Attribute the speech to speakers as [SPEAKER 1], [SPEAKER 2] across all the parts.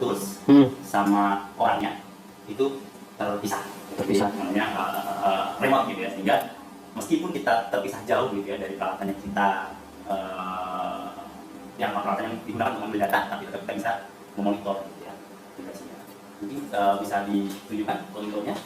[SPEAKER 1] tools sama orangnya itu terpisah, namanya remote gitu ya, sehingga meskipun kita terpisah jauh gitu ya dari peralatan yang kita peralatan yang digunakan untuk mengambil data, tapi tetap kita bisa memonitor gitu ya aplikasinya. Mungkin bisa ditunjukkan contohnya.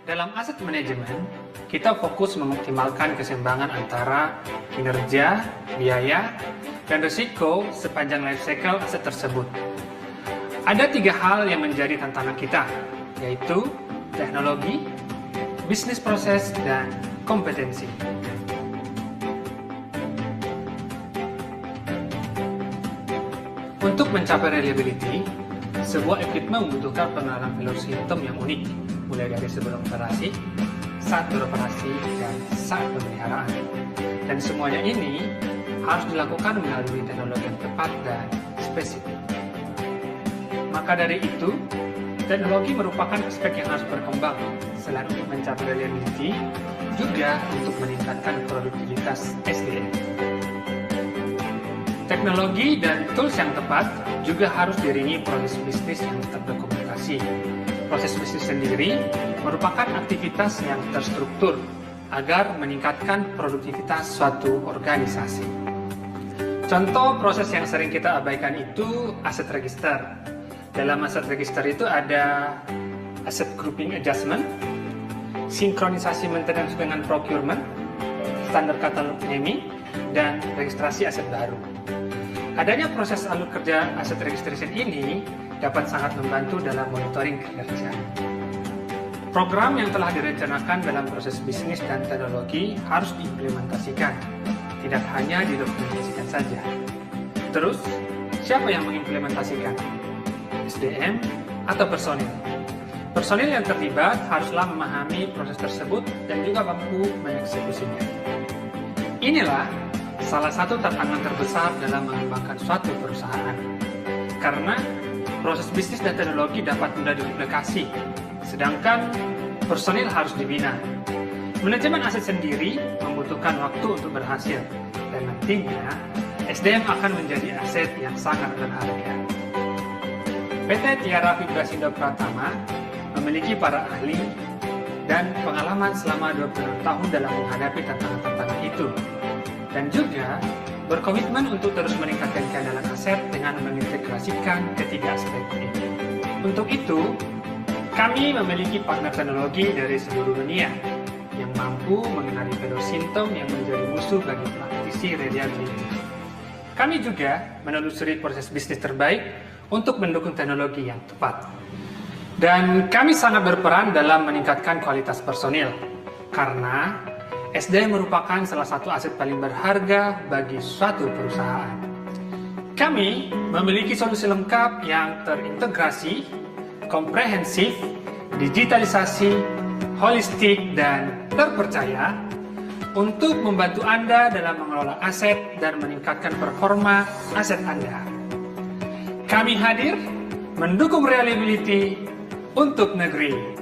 [SPEAKER 2] Dalam aset manajemen, kita fokus mengoptimalkan keseimbangan antara kinerja, biaya, dan risiko sepanjang life cycle aset tersebut. Ada 3 hal yang menjadi tantangan kita, yaitu teknologi, bisnis proses, dan kompetensi. Untuk mencapai reliability, sebuah equipment membutuhkan pengenalan failure system yang unik, mulai dari sebelum operasi, saat beroperasi, dan saat pemeliharaan. Dan semuanya ini harus dilakukan melalui teknologi yang tepat dan spesifik. Maka dari itu, teknologi merupakan aspek yang harus berkembang selain untuk mencapai reliability, juga untuk meningkatkan produktivitas SDM. Teknologi dan tools yang tepat juga harus diiringi proses bisnis yang terdokumentasi. Proses bisnis sendiri merupakan aktivitas yang terstruktur agar meningkatkan produktivitas suatu organisasi. Contoh proses yang sering kita abaikan itu asset register. Dalam asset register itu ada asset grouping adjustment, sinkronisasi maintenance dengan procurement, standar katalog naming, dan registrasi aset baru. Adanya proses alur kerja asset registration ini dapat sangat membantu dalam monitoring kinerja. Program yang telah direncanakan dalam proses bisnis dan teknologi harus diimplementasikan, tidak hanya didokumentasikan saja. Terus, siapa yang mengimplementasikan? SDM atau personil? Personil yang terlibat haruslah memahami proses tersebut dan juga mampu mengeksekusinya. Inilah salah satu tantangan terbesar dalam mengembangkan suatu perusahaan. Karena proses bisnis dan teknologi dapat mudah diduplikasi, sedangkan personil harus dibina. Manajemen aset sendiri membutuhkan waktu untuk berhasil, dan nantinya SDM akan menjadi aset yang sangat berharga. PT Tiara Vibrasindo Pratama memiliki para ahli dan pengalaman selama 20 tahun dalam menghadapi tantangan-tantangan itu, dan juga berkomitmen untuk terus meningkatkan keandalan aset dengan mengintegrasikan ketiga aspek ini. Untuk itu, kami memiliki partner teknologi dari seluruh dunia yang mampu mengenali failure symptom yang menjadi musuh bagi praktisi reliability. Kami juga menelusuri proses bisnis terbaik untuk mendukung teknologi yang tepat. Dan kami sangat berperan dalam meningkatkan kualitas personil, karena SDM merupakan salah satu aset paling berharga bagi suatu perusahaan. Kami memiliki solusi lengkap yang terintegrasi, komprehensif, digitalisasi, holistik, dan terpercaya untuk membantu Anda dalam mengelola aset dan meningkatkan performa aset Anda. Kami hadir mendukung reliability untuk negeri.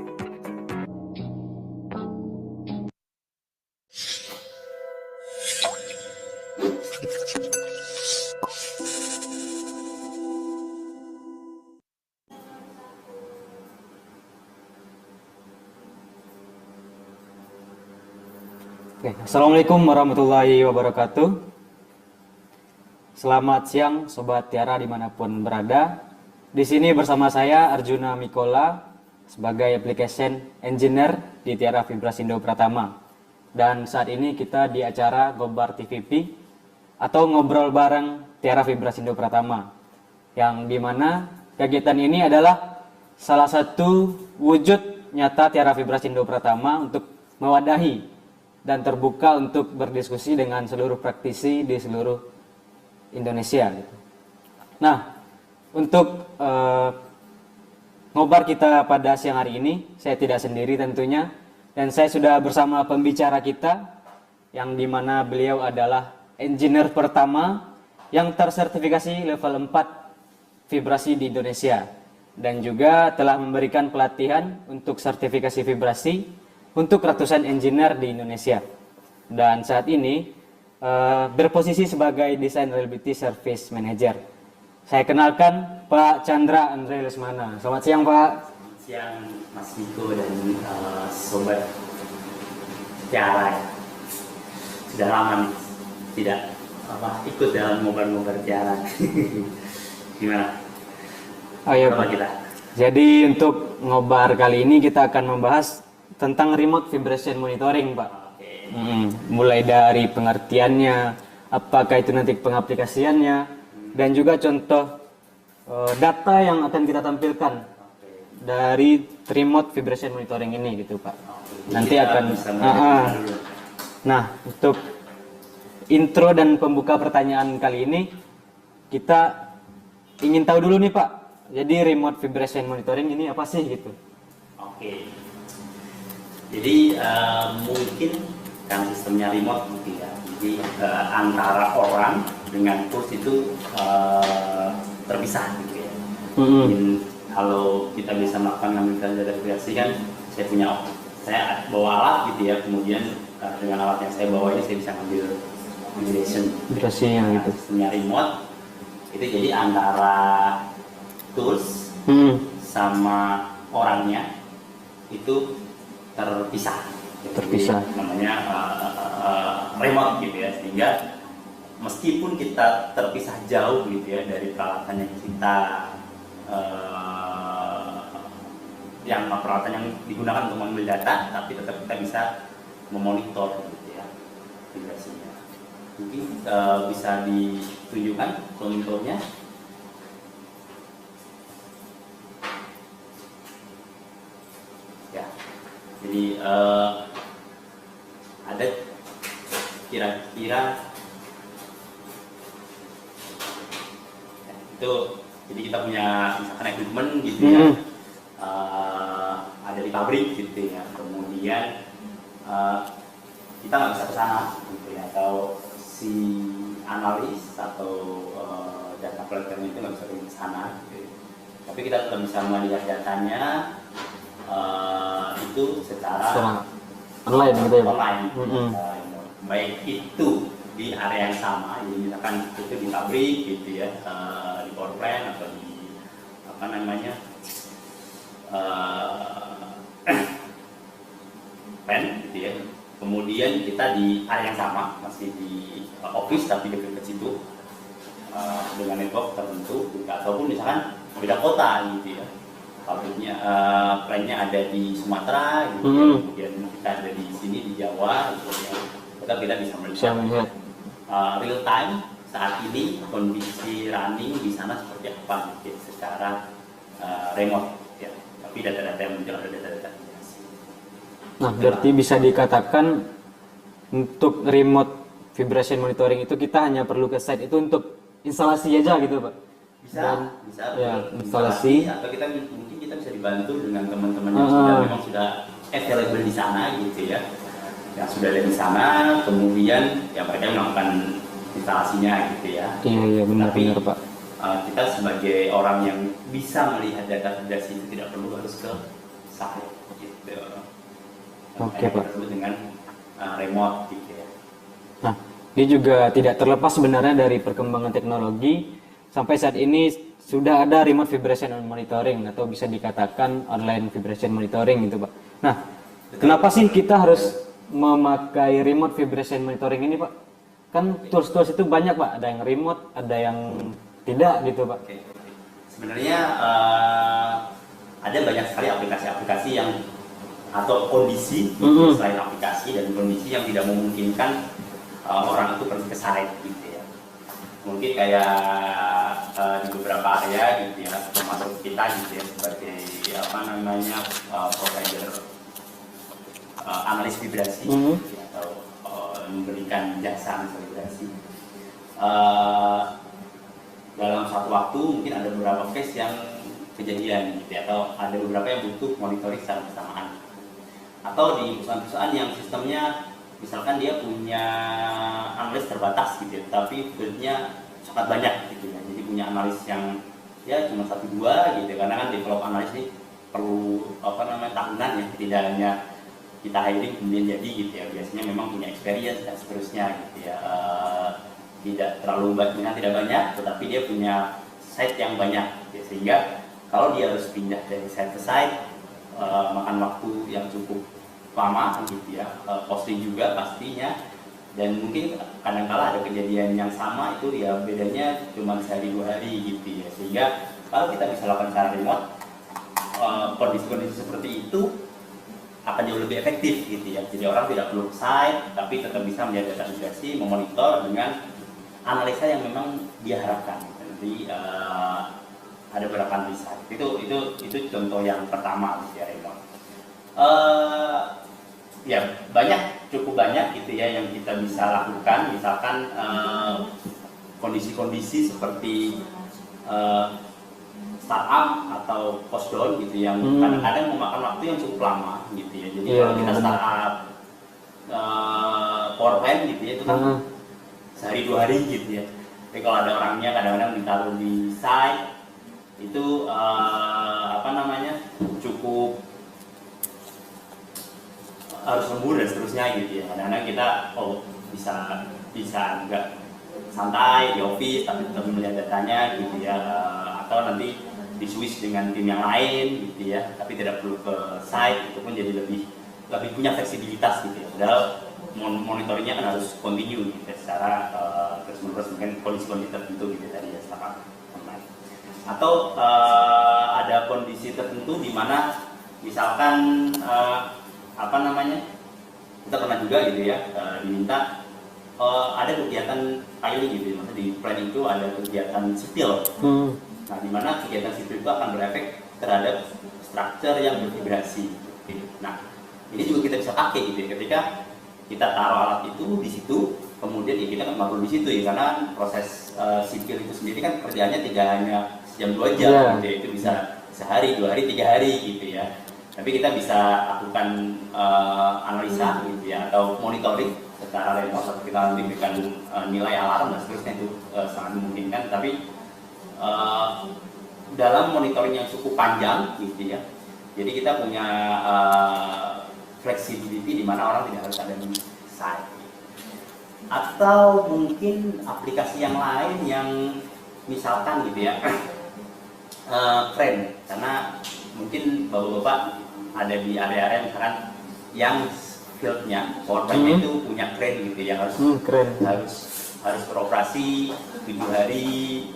[SPEAKER 3] Oke, Assalamualaikum warahmatullahi wabarakatuh. Selamat siang Sobat Tiara dimanapun berada. Di sini bersama saya Arjuna Mikola sebagai Application Engineer di Tiara Vibrasindo Pratama. Dan saat ini kita di acara Gobar TVP atau ngobrol bareng Tiara Vibrasindo Pratama. Yang dimana kegiatan ini adalah salah satu wujud nyata Tiara Vibrasindo Pratama untuk mewadahi dan terbuka untuk berdiskusi dengan seluruh praktisi di seluruh Indonesia. Nah, untuk ngobar kita pada siang hari ini, saya tidak sendiri tentunya, dan saya sudah bersama pembicara kita, yang dimana beliau adalah engineer pertama yang tersertifikasi level 4 vibrasi di Indonesia, dan juga telah memberikan pelatihan untuk sertifikasi vibrasi untuk ratusan engineer di Indonesia. Dan saat ini berposisi sebagai Design Reliability Service Manager. Saya kenalkan Pak Chandra Andre Lesmana. Selamat siang Pak.
[SPEAKER 1] Selamat siang Mas Miko dan Sobat Tiara. Sudah lama nih tidak ikut dalam ngobar-ngobar Tiara. Gimana?
[SPEAKER 3] Oh iya Pak.
[SPEAKER 1] Kita?
[SPEAKER 3] Jadi untuk ngobar kali ini kita akan membahas tentang remote vibration monitoring, Pak.
[SPEAKER 1] Oke.
[SPEAKER 3] Mulai dari pengertiannya, apakah itu nanti pengaplikasiannya, dan juga contoh data yang akan kita tampilkan dari remote vibration monitoring ini, gitu, Pak. Nanti
[SPEAKER 1] Kita
[SPEAKER 3] akan.
[SPEAKER 1] bisa dulu.
[SPEAKER 3] Nah, untuk intro dan pembuka pertanyaan kali ini, kita ingin tahu dulu nih, Pak. Jadi remote vibration monitoring ini apa sih, gitu?
[SPEAKER 1] Oke. Jadi mungkin kan sistemnya remote mungkin ya. Jadi antara orang dengan tools itu terpisah gitu ya. Mungkin kalau kita bisa melakukan ngambil data vibrasi kan, saya bawa alat gitu ya. Kemudian dengan alat yang saya bawa ini saya bisa ngambil vibration.
[SPEAKER 3] Vibrasinya gitu.
[SPEAKER 1] Sistemnya remote itu jadi antara tools sama orangnya itu terpisah.
[SPEAKER 3] Terpisah.
[SPEAKER 1] Jadi, namanya remote gitu ya, sehingga meskipun kita terpisah jauh gitu ya dari peralatan yang kita peralatan yang digunakan untuk mengambil data, tapi tetap kita bisa memonitor gitu ya vibrasinya. Mungkin bisa ditunjukkan monitornya. Jadi ada kira-kira itu, jadi kita punya misalkan equipment gitu ya, ada di pabrik gitu ya, kemudian kita nggak bisa ke sana gitu ya, atau si analis atau data collector itu nggak bisa ke sana gitu. Tapi kita tetap bisa melihat datanya itu secara
[SPEAKER 3] online gitu ya Pak?
[SPEAKER 1] Online. Baik itu di area yang sama, jadi misalkan itu di pabrik gitu ya, di power plant atau di apa namanya pen gitu ya. Kemudian kita di area yang sama, masih di office tapi dekat ke situ dengan network tertentu, ataupun misalkan beda kota gitu ya. Pabriknya, plantnya ada di Sumatera, gitu, kemudian kita ada di sini di Jawa, gitu, ya. Kita bisa melihat real time saat ini kondisi running di sana seperti apa, gitu, secara remote, ya. Tapi data-data yang muncul ada data-data.
[SPEAKER 3] Nah, berarti bisa dikatakan untuk remote vibration monitoring itu kita hanya perlu ke site itu untuk instalasi aja gitu Pak?
[SPEAKER 1] Bisa
[SPEAKER 3] ya, instalasi,
[SPEAKER 1] atau kita mungkin kita bisa dibantu dengan teman-teman yang memang sudah available di sana gitu ya, yang sudah ada di sana, kemudian ya mereka melakukan instalasinya gitu ya.
[SPEAKER 3] Iya benar Pak.
[SPEAKER 1] Kita sebagai orang yang bisa melihat data vibrasi itu tidak perlu harus ke site gitu.
[SPEAKER 3] Oke Pak.
[SPEAKER 1] Disebut dengan remote gitu ya.
[SPEAKER 3] Nah, ini juga tidak terlepas sebenarnya dari perkembangan teknologi. Sampai saat ini sudah ada remote vibration monitoring atau bisa dikatakan online vibration monitoring gitu Pak. Nah, kenapa sih kita harus memakai remote vibration monitoring ini Pak? Kan tools-tools itu banyak Pak, ada yang remote, ada yang tidak gitu Pak.
[SPEAKER 1] Oke. Sebenarnya ada banyak sekali aplikasi-aplikasi yang atau kondisi selain aplikasi dan kondisi yang tidak memungkinkan orang itu pergi ke site gitu ya. Mungkin kayak di beberapa area gitu ya, termasuk kita gitu ya sebagai apa namanya provider analis vibrasi gitu ya, atau memberikan jasa analis vibrasi. Dalam satu waktu mungkin ada beberapa case yang kejadian gitu ya, atau ada beberapa yang butuh monitoring secara bersamaan. Atau di perusahaan-perusahaan yang sistemnya misalkan dia punya analis terbatas gitu ya, tapi fieldnya sangat banyak gitu ya. Jadi punya analis yang ya cuma 1-2 gitu, karena kan develop analis ini perlu apa namanya tahunan ya, tidak hanya kita hiring kemudian jadi gitu ya. Biasanya memang punya experience dan seterusnya gitu ya. Tidak terlalu banyak, tidak banyak, tetapi dia punya site yang banyak gitu. Sehingga kalau dia harus pindah dari site ke site makan waktu yang cukup lama gitu ya, costly juga pastinya, dan mungkin kadang-kala ada kejadian yang sama itu ya bedanya cuma sehari 2 hari gitu ya. Sehingga kalau kita bisa lakukan secara remote, kondisi-kondisi seperti itu akan jauh lebih efektif gitu ya. Jadi orang tidak perlu ke site tapi tetap bisa melihat data migrasi, memonitor dengan analisa yang memang dia harapkan. Jadi ada beberapa analisa. Itu contoh yang pertama gitu ya, remote. Ya cukup banyak gitu ya yang kita bisa lakukan. Misalkan kondisi-kondisi seperti startup atau cost down gitu yang kadang-kadang memakan waktu yang cukup lama gitu ya. Jadi kalau kita startup power plant gitu ya, itu kan sehari 2 hari gitu ya. Tapi kalau ada orangnya kadang-kadang ditaruh di site itu apa namanya cukup harus lembur dan seterusnya gitu ya. Kadang-kadang kita bisa nggak santai di office tapi tetap melihat datanya gitu ya, atau nanti di switch dengan tim yang lain gitu ya, tapi tidak perlu ke site, itu pun jadi lebih punya fleksibilitas gitu ya. Padahal monitoringnya kan harus continue gitu ya, secara terus-menerus mungkin kondisi-kondisi tertentu gitu tadi ya, startup online. Atau ada kondisi tertentu di mana misalkan apa namanya, kita pernah juga gitu ya diminta ada kegiatan tiling gitu ya, maksudnya di plan itu ada kegiatan sipil. Nah, di mana kegiatan sipil itu akan berefek terhadap struktur yang bervibrasi. Nah, ini juga kita bisa pakai gitu ya, ketika kita taruh alat itu di situ, kemudian ya kita kan perlu di situ ya, karena proses sipil itu sendiri kan kerjaannya tidak hanya jam 2 jam gitu ya, itu bisa sehari, 2 hari, 3 hari gitu ya. Tapi kita bisa lakukan analisa gitu ya, atau monitoring secara remote, atau kita nanti berikan nilai alarm dan seterusnya, itu sangat memungkinkan. Tapi dalam monitoring yang cukup panjang gitu ya, jadi kita punya flexibility di mana orang tidak harus ada di site. Atau mungkin aplikasi yang lain yang misalkan gitu ya crane, karena mungkin bapak-bapak ada di area-area misalkan yang fieldnya power plant itu punya crane gitu ya, harus beroperasi 7 hari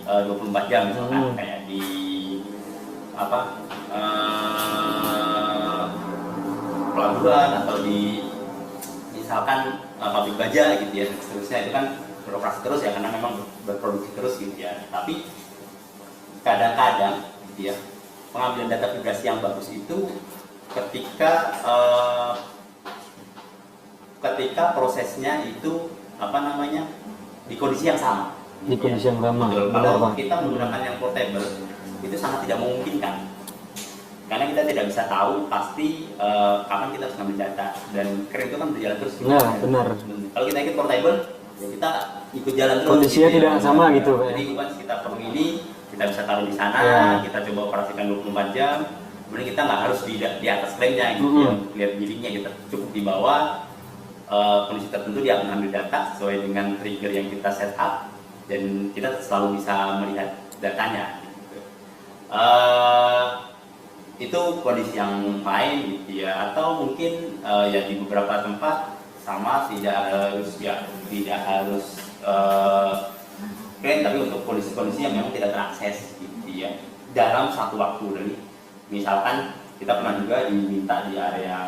[SPEAKER 1] 24 jam misalkan, kayak di apa pelabuhan atau di misalkan pabrik baja gitu ya, seterusnya, itu kan beroperasi terus ya, karena memang berproduksi terus gitu ya. Tapi kadang-kadang gitu ya, pengambilan data vibrasi yang bagus itu ketika prosesnya itu apa namanya di kondisi yang sama.
[SPEAKER 3] Di kondisi yang sama.
[SPEAKER 1] Kalau kita menggunakan yang portable itu sangat tidak memungkinkan, karena kita tidak bisa tahu pasti kapan kita harus ngambil data, dan crane itu kan berjalan terus.
[SPEAKER 3] Nah, benar.
[SPEAKER 1] Kalau kita ikut portable, ya kita ikut jalan terus.
[SPEAKER 3] Kondisinya
[SPEAKER 1] gitu,
[SPEAKER 3] tidak sama gitu.
[SPEAKER 1] Jadi once kita perlu ini, kita bisa taruh di sana, kita coba operasikan 24 jam. Kemudian kita nggak harus di atas crane-nya gitu, lihat bilingnya, kita cukup di bawah. Kondisi tertentu dia akan ambil data sesuai dengan trigger yang kita set up, dan kita selalu bisa melihat datanya gitu. Itu kondisi yang lain gitu ya. Atau mungkin ya di beberapa tempat sama, tidak harus tidak harus keren, tapi untuk kondisi-kondisi yang memang tidak terakses gitu ya, dalam satu waktu. Dari misalkan kita pernah juga diminta di area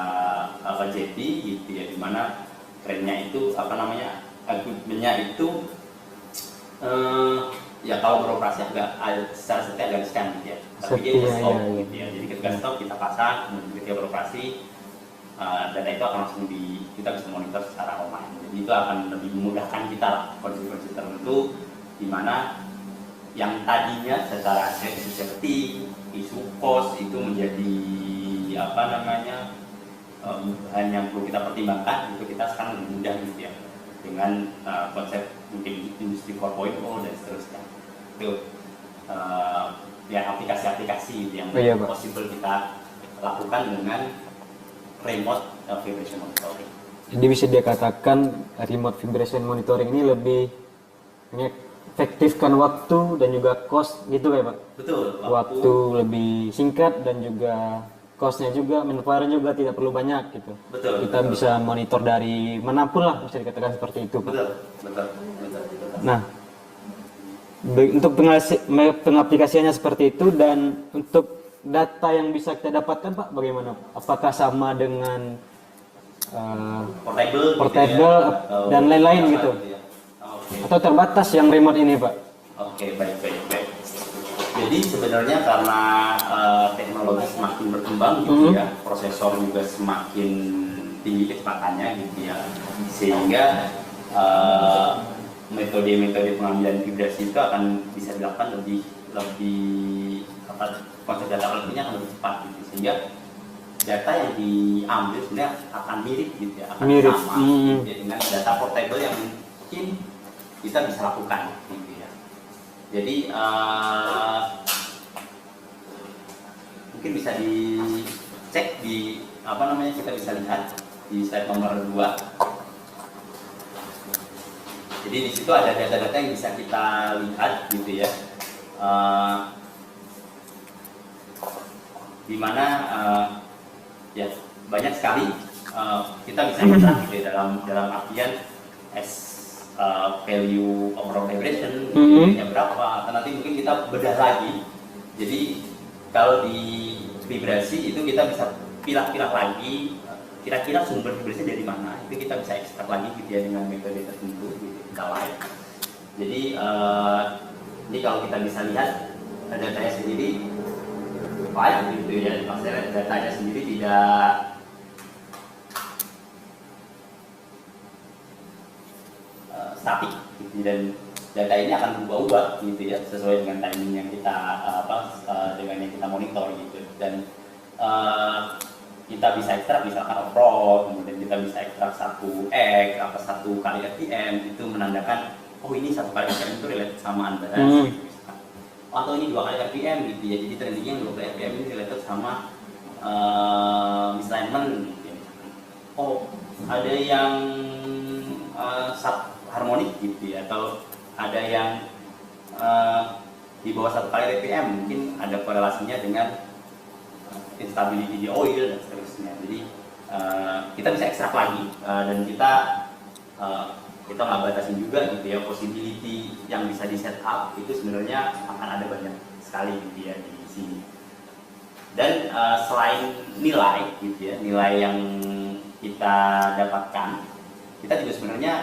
[SPEAKER 1] Jetty gitu ya, dimana kerennya itu equipmentnya itu ya kalau beroperasi secara setia agak riskan gitu ya, tapi dia bisa stop gitu ya. Jadi ketika stop kita pasang, kemudian ketika beroperasi data itu akan langsung kita bisa monitor secara online. Jadi itu akan lebih memudahkan kita lah kondisi-kondisi tertentu di mana yang tadinya secara safety, isu cost itu menjadi bahan yang perlu kita pertimbangkan, itu kita sekarang lebih mudah gitu ya dengan konsep mungkin industri 4.0 dan seterusnya. Itu ya aplikasi-aplikasi yang possible kita lakukan dengan remote vibration monitoring.
[SPEAKER 3] Jadi bisa dikatakan remote vibration monitoring ini lebih mengefektifkan waktu dan juga cost gitu ya Pak?
[SPEAKER 1] Betul.
[SPEAKER 3] Waktu lebih singkat dan juga costnya juga, manpower juga tidak perlu banyak gitu.
[SPEAKER 1] Betul.
[SPEAKER 3] Kita bisa monitor dari manapun lah, bisa dikatakan seperti itu Pak.
[SPEAKER 1] Betul.
[SPEAKER 3] Nah, untuk pengaplikasiannya seperti itu, dan untuk data yang bisa kita dapatkan Pak bagaimana? Apakah sama dengan portable
[SPEAKER 1] gitu ya,
[SPEAKER 3] dan lain-lain gitu?
[SPEAKER 1] Ya. Okay.
[SPEAKER 3] Atau terbatas yang remote ini Pak?
[SPEAKER 1] Oke, baik. Jadi sebenarnya karena teknologi semakin berkembang gitu ya, prosesor juga semakin tinggi kecepatannya gitu ya, sehingga metode-metode pengambilan vibrasi itu akan bisa dilakukan lebih konsep data quality-nya akan lebih cepat gitu, sehingga data yang diambil sebenarnya akan mirip gitu ya, akan sama gitu ya, dengan data portable yang mungkin kita bisa lakukan gitu ya. Jadi mungkin bisa dicek di kita bisa lihat di slide nomor 2. Jadi di situ ada data-data yang bisa kita lihat gitu ya, di mana ya banyak sekali kita bisa lihat gitu ya, dalam artian value overall vibration nya berapa, atau nanti mungkin kita bedah lagi. Jadi kalau di vibrasi itu kita bisa pilah-pilah lagi kira-kira sumber vibrasi dari mana, itu kita bisa ekstrak lagi gitu ya dengan metode tertentu gitu, kita live. Jadi ini kalau kita bisa lihat datanya sendiri live gitu ya, maksudnya datanya sendiri tidak statik gitu, dan data ini akan berubah-ubah gitu ya sesuai dengan timing yang kita dengan yang kita monitor gitu. Dan kita bisa ekstrak misalkan overall, kemudian kita bisa ekstrak 1x atau 1 kali RPM, itu menandakan oh ini 1 kali RPM itu related sama unbalance gitu, misalkan. Atau ini 2 kali RPM gitu ya, jadi trendingnya yang 2 kali RPM ini related sama misalignment gitu ya, misalkan. Oh ada yang harmonik gitu ya, atau ada yang di bawah 1 kali RPM, mungkin ada korelasinya dengan instability di oil dan seterusnya. Jadi kita bisa ekstrak lagi, dan kita nggak batasin juga gitu ya, possibility yang bisa di set up itu sebenarnya akan ada banyak sekali gitu ya di sini. Dan selain nilai gitu ya, nilai yang kita dapatkan, kita juga sebenarnya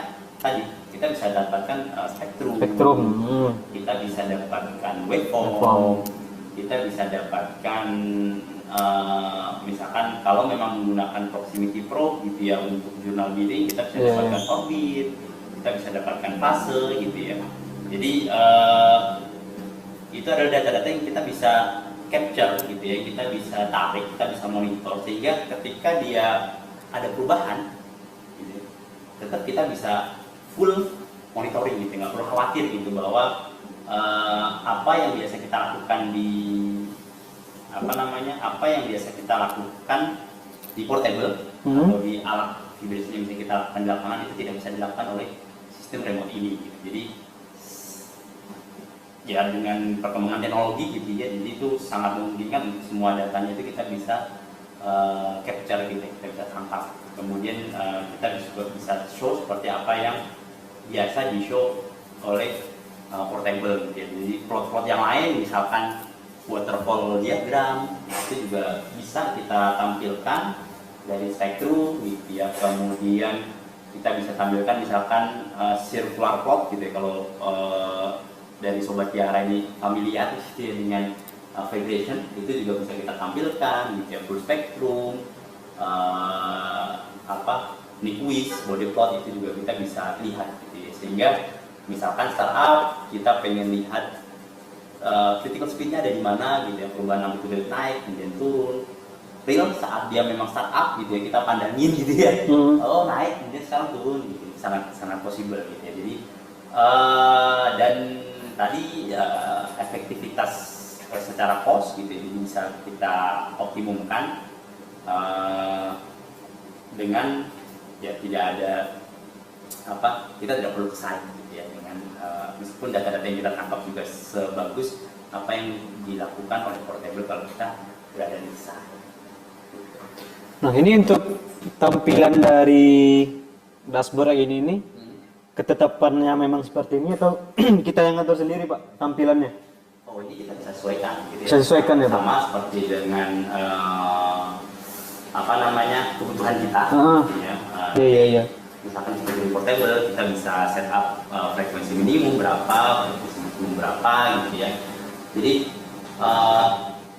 [SPEAKER 1] tadi kita bisa dapatkan spektrum, kita bisa dapatkan waveform, kita bisa dapatkan misalkan kalau memang menggunakan proximity probe gitu ya untuk jurnal bidding, kita bisa dapatkan orbit, kita bisa dapatkan fase gitu ya. Jadi itu adalah data-data yang kita bisa capture gitu ya, kita bisa tarik, kita bisa monitor, sehingga ketika dia ada perubahan gitu, tetap kita bisa full monitoring gitu, nggak perlu khawatir gitu bahwa apa yang biasa kita lakukan di apa yang biasa kita lakukan di portable atau di alat vibrasi yang bisa kita lakukan di lapangan itu tidak bisa dilakukan oleh sistem remote ini gitu. Jadi ya dengan perkembangan teknologi gitu ya, jadi itu sangat memungkinkan untuk semua datanya itu kita bisa capture gitu, kita bisa tangkap. Kemudian kita juga bisa show seperti apa yang biasa di show oleh portable gitu ya. Jadi plot-plot yang lain misalkan waterfall diagram itu juga bisa kita tampilkan dari spektrum gitu ya. Kemudian kita bisa tampilkan misalkan circular plot gitu ya, kalau dari Sobat Tiara ini familiar gitu ya dengan vibration, itu juga bisa kita tampilkan gitu ya, full spektrum, Nyquist, body plot itu juga kita bisa lihat gitu ya. Sehingga misalkan startup kita pengen lihat critical speed-nya ada di mana gitu ya, perubahan amplitude naik kemudian turun real saat dia memang startup gitu ya, kita pandangin gitu ya, oh naik kemudian sekarang turun gitu, sangat possible gitu ya. Jadi dan tadi efektivitas secara cost gitu ya, jadi bisa kita optimumkan dengan ya tidak ada kita tidak perlu ke-site gitu ya, dengan meskipun data-data yang kita tangkap juga sebagus apa yang dilakukan oleh portable kalau kita berada di site.
[SPEAKER 3] Nah, ini untuk tampilan dari dashboard ini nih, ketetapannya memang seperti ini atau kita yang ngatur sendiri Pak tampilannya?
[SPEAKER 1] Oh, ini kita bisa sesuaikan gitu ya.
[SPEAKER 3] Bisa sesuaikan ya Pak?
[SPEAKER 1] Sama seperti dengan kebutuhan kita gitu ya.
[SPEAKER 3] Iya.
[SPEAKER 1] Misalkan seperti di portable kita bisa setup frekuensi minimum berapa, frekuensi maksimum berapa gitu ya. Jadi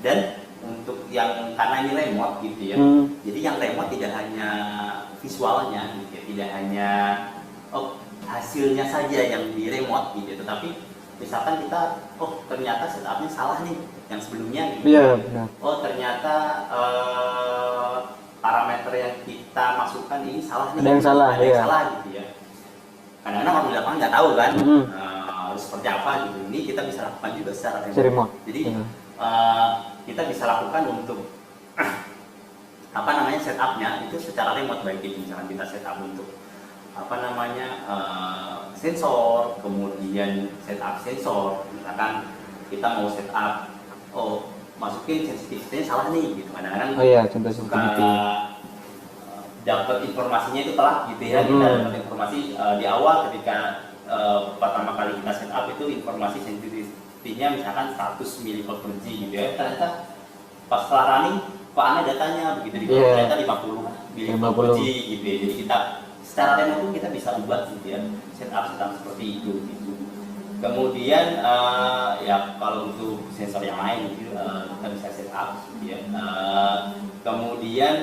[SPEAKER 1] dan untuk yang karena ini remote gitu ya, jadi yang remote tidak hanya visualnya gitu ya, tidak hanya hasilnya saja yang di remote gitu ya, tetapi misalkan kita ternyata setupnya salah nih yang sebelumnya gitu.
[SPEAKER 3] Iya, benar.
[SPEAKER 1] Oh ternyata parameter yang kita masukkan ini salah nih.
[SPEAKER 3] Ada yang salah,
[SPEAKER 1] ada yang salah gitu ya. Kadang-kadang orang di lapangan nggak tahu kan harus seperti apa gitu. Ini kita bisa lakukan juga secara remote. Jadi kita bisa lakukan untuk setupnya itu secara remote, baik itu misalkan kita setup untuk sensor, kemudian setup sensor, misalkan kita mau setup masukin sensitivity-nya salah nih gitu, kadang-kadang
[SPEAKER 3] contoh
[SPEAKER 1] suka dapat informasinya itu telat gitu ya. Kita dapat informasi di awal ketika pertama kali kita setup itu informasi sensitivity-nya misalkan 100 mV per G gitu ya, ternyata pas setelah running kok aneh datanya begitu di ternyata 50 mV per G gitu ya. Jadi kita secara remote pun kita bisa ubah gitu ya, setup seperti itu gitu. Kemudian kalau untuk sensor yang lain gitu, kita bisa setup gitu ya. Kemudian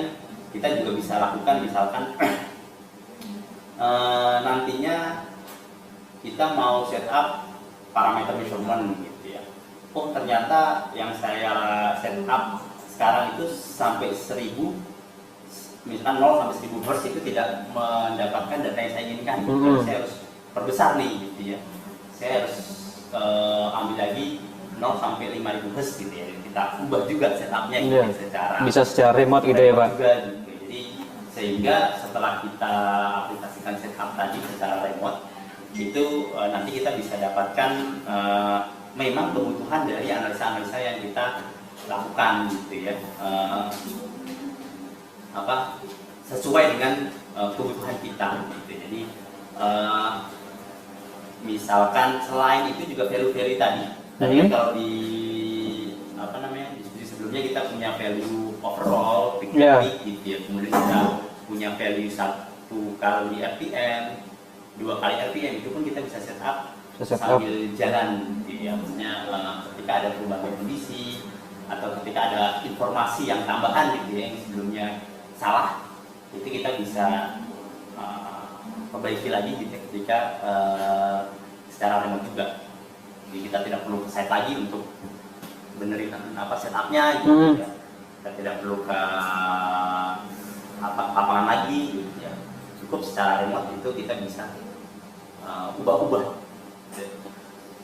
[SPEAKER 1] kita juga bisa lakukan misalkan nantinya kita mau setup parameter measurement gitu ya. Oh ternyata yang saya setup sekarang itu sampai 1000, misalkan 0 sampai 1000 Hz itu tidak mendapatkan data yang saya inginkan. Saya harus perbesar nih gitu ya. Saya harus ambil lagi 0 sampai 5000 Hz gitu ya. Kita ubah juga setupnya gitu ya,
[SPEAKER 3] secara remote gitu ya Pak.
[SPEAKER 1] Juga, gitu. Jadi sehingga setelah kita aplikasikan setup tadi secara remote itu nanti kita bisa dapatkan memang kebutuhan dari analisa-analisa yang kita lakukan gitu ya, sesuai dengan kebutuhan kita gitu. Jadi misalkan selain itu juga value-value tadi kalau di diskusi sebelumnya kita punya value overall peak gitu ya, kemudian kita punya value 1 kali RPM, 2 kali RPM, itu pun kita bisa setup sambil jalan gitu ya. Maksudnya ketika ada perubahan kondisi atau ketika ada informasi yang tambahan gitu ya, yang sebelumnya salah, itu kita bisa perbaiki lagi gitu ya, ketika secara remote juga. Jadi kita tidak perlu ke site lagi untuk benerin setupnya gitu ya. Kita tidak perlu ke lapangan lagi gitu ya. Cukup secara remote itu kita bisa ubah-ubah.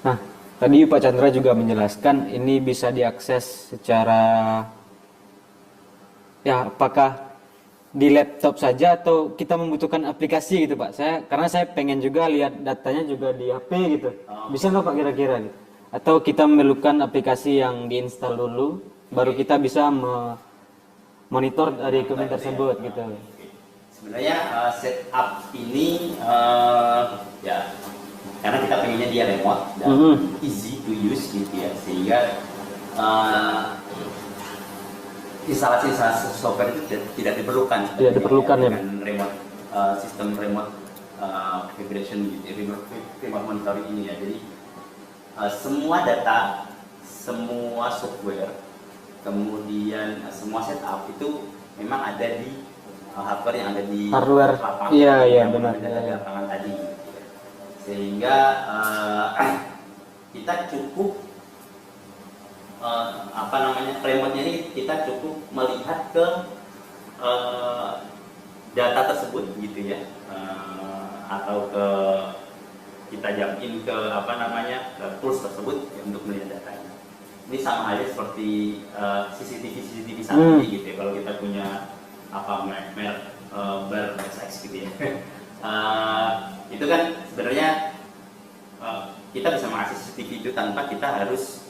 [SPEAKER 3] Nah, tadi Pak Chandra juga menjelaskan ini bisa diakses secara apakah di laptop saja atau kita membutuhkan aplikasi gitu Pak. Karena saya pengen juga lihat datanya juga di HP gitu. Bisa nggak Pak kira-kira gitu? Atau kita memerlukan aplikasi yang diinstal dulu baru kita bisa monitor dari equipment tersebut gitu.
[SPEAKER 1] Sebenarnya setup ini ya karena kita pengennya dia remote dan easy to use gitu ya, sehingga instalasi software itu tidak diperlukan.
[SPEAKER 3] Tidak diperlukan ya,
[SPEAKER 1] dengan remote sistem remote vibration gitu, remote monitoring ini ya. Jadi semua data, semua software, kemudian semua setup itu memang ada di hardware yang ada di
[SPEAKER 3] hardware.
[SPEAKER 1] lapangan.
[SPEAKER 3] Iya benar.
[SPEAKER 1] Ada di lapangan tadi. Sehingga kita cukup remote-nya ini kita cukup melihat ke data tersebut gitu ya, atau ke kita jamin ke ke tools tersebut ya, untuk melihat datanya. Ini sama aja seperti CCTV saat ini gitu ya. Kalau kita punya bar SX gitu ya, itu kan sebenarnya kita bisa mengakses CCTV itu tanpa kita harus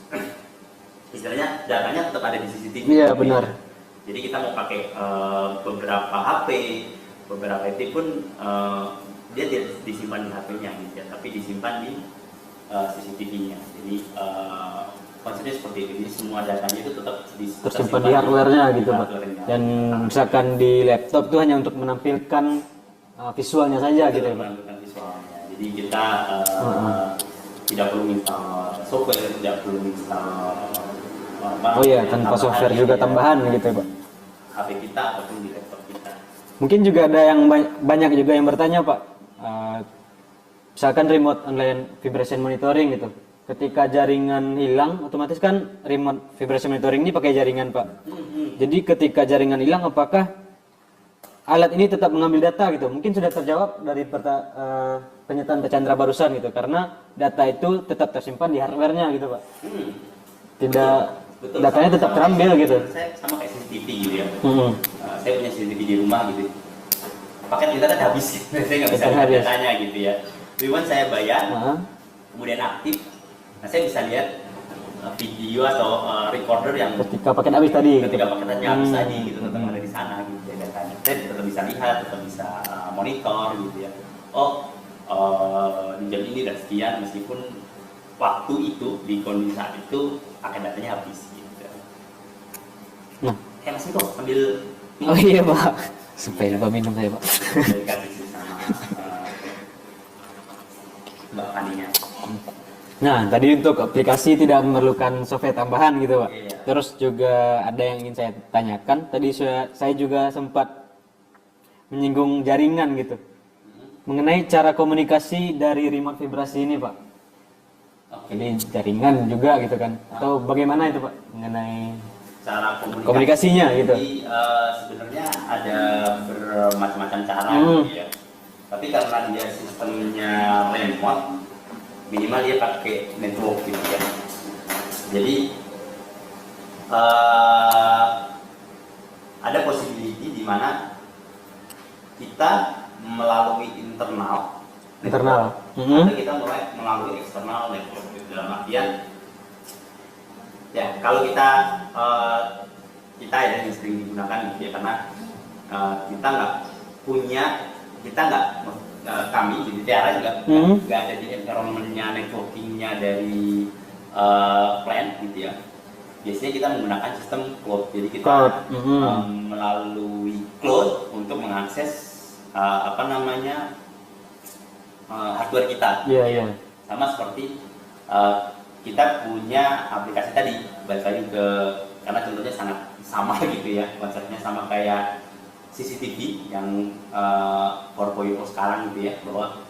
[SPEAKER 1] istilahnya datanya tetap ada di CCTV.
[SPEAKER 3] Iya benar.
[SPEAKER 1] Jadi kita mau pakai beberapa HP, beberapa itu pun dia tidak disimpan di HP-nya gitu ya, tapi disimpan di CCTV-nya. Jadi konsepnya seperti itu. Jadi semua datanya itu tetap
[SPEAKER 3] tersimpan di hardware-nya gitu Pak. Dan misalkan di laptop itu hanya untuk menampilkan visualnya saja gitu ya Pak.
[SPEAKER 1] Menampilkan visualnya. Jadi kita tidak perlu install software, tidak perlu install
[SPEAKER 3] tanpa software juga tambahan gitu ya Pak.
[SPEAKER 1] HP kita ataupun di laptop kita.
[SPEAKER 3] Mungkin juga ada yang banyak juga yang bertanya Pak, misalkan remote online vibration monitoring gitu, ketika jaringan hilang otomatis kan remote vibration monitoring ini pakai jaringan Pak. Jadi ketika jaringan hilang apakah alat ini tetap mengambil data gitu? Mungkin sudah terjawab dari pernyataan Pak Chandra barusan gitu, karena data itu tetap tersimpan di hardware-nya gitu Pak. Tidak, betul, datanya tetap terambil gitu.
[SPEAKER 1] Saya sama kayak CCTV gitu ya. Saya punya CCTV di rumah gitu. Paket internet habis, saya nggak bisa lihat datanya gitu ya. Cuman saya bayar, kemudian aktif, nah saya bisa lihat video atau recorder yang
[SPEAKER 3] ketika paket habis tadi.
[SPEAKER 1] Ketika paketnya habis tadi gitu, tetap ada di sana gitu ya datanya. Saya tetap bisa lihat, tetap bisa monitor gitu ya. Di jam ini dan sekian, meskipun waktu itu di kondisi saat itu paket datanya habis gitu.
[SPEAKER 3] Nah,
[SPEAKER 1] Mas Miko ambil minum.
[SPEAKER 3] Oh iya Pak, supaya lupa minum saya Pak.
[SPEAKER 1] Dikasih sama Mbak Faninya.
[SPEAKER 3] Nah, tadi untuk aplikasi tidak memerlukan software tambahan gitu Pak.
[SPEAKER 1] Iya.
[SPEAKER 3] Terus juga ada yang ingin saya tanyakan. Tadi saya juga sempat menyinggung jaringan gitu. Mengenai cara komunikasi dari remote vibrasi ini Pak. Jadi jaringan juga gitu kan. Atau bagaimana itu Pak mengenai
[SPEAKER 1] Cara
[SPEAKER 3] komunikasinya gitu.
[SPEAKER 1] Jadi sebenarnya ada bermacam-macam cara gitu ya. Tapi karena dia sistemnya remote, minimal dia pakai network gitu ya. Jadi ada possibility di mana kita melalui internal atau kita mulai melalui eksternal network gitu. Dalam artian ya kalau kita ya yang sering digunakan gitu ya, karena kami di Tiara juga nggak ada di environment-nya networking-nya dari plant gitu ya. Biasanya kita menggunakan sistem cloud, jadi kita melalui cloud untuk mengakses hardware kita.
[SPEAKER 3] Iya.
[SPEAKER 1] Sama seperti kita punya aplikasi tadi, balik lagi karena contohnya sangat sama gitu ya, konsepnya sama kayak CCTV yang 4.0 sekarang gitu ya, bahwa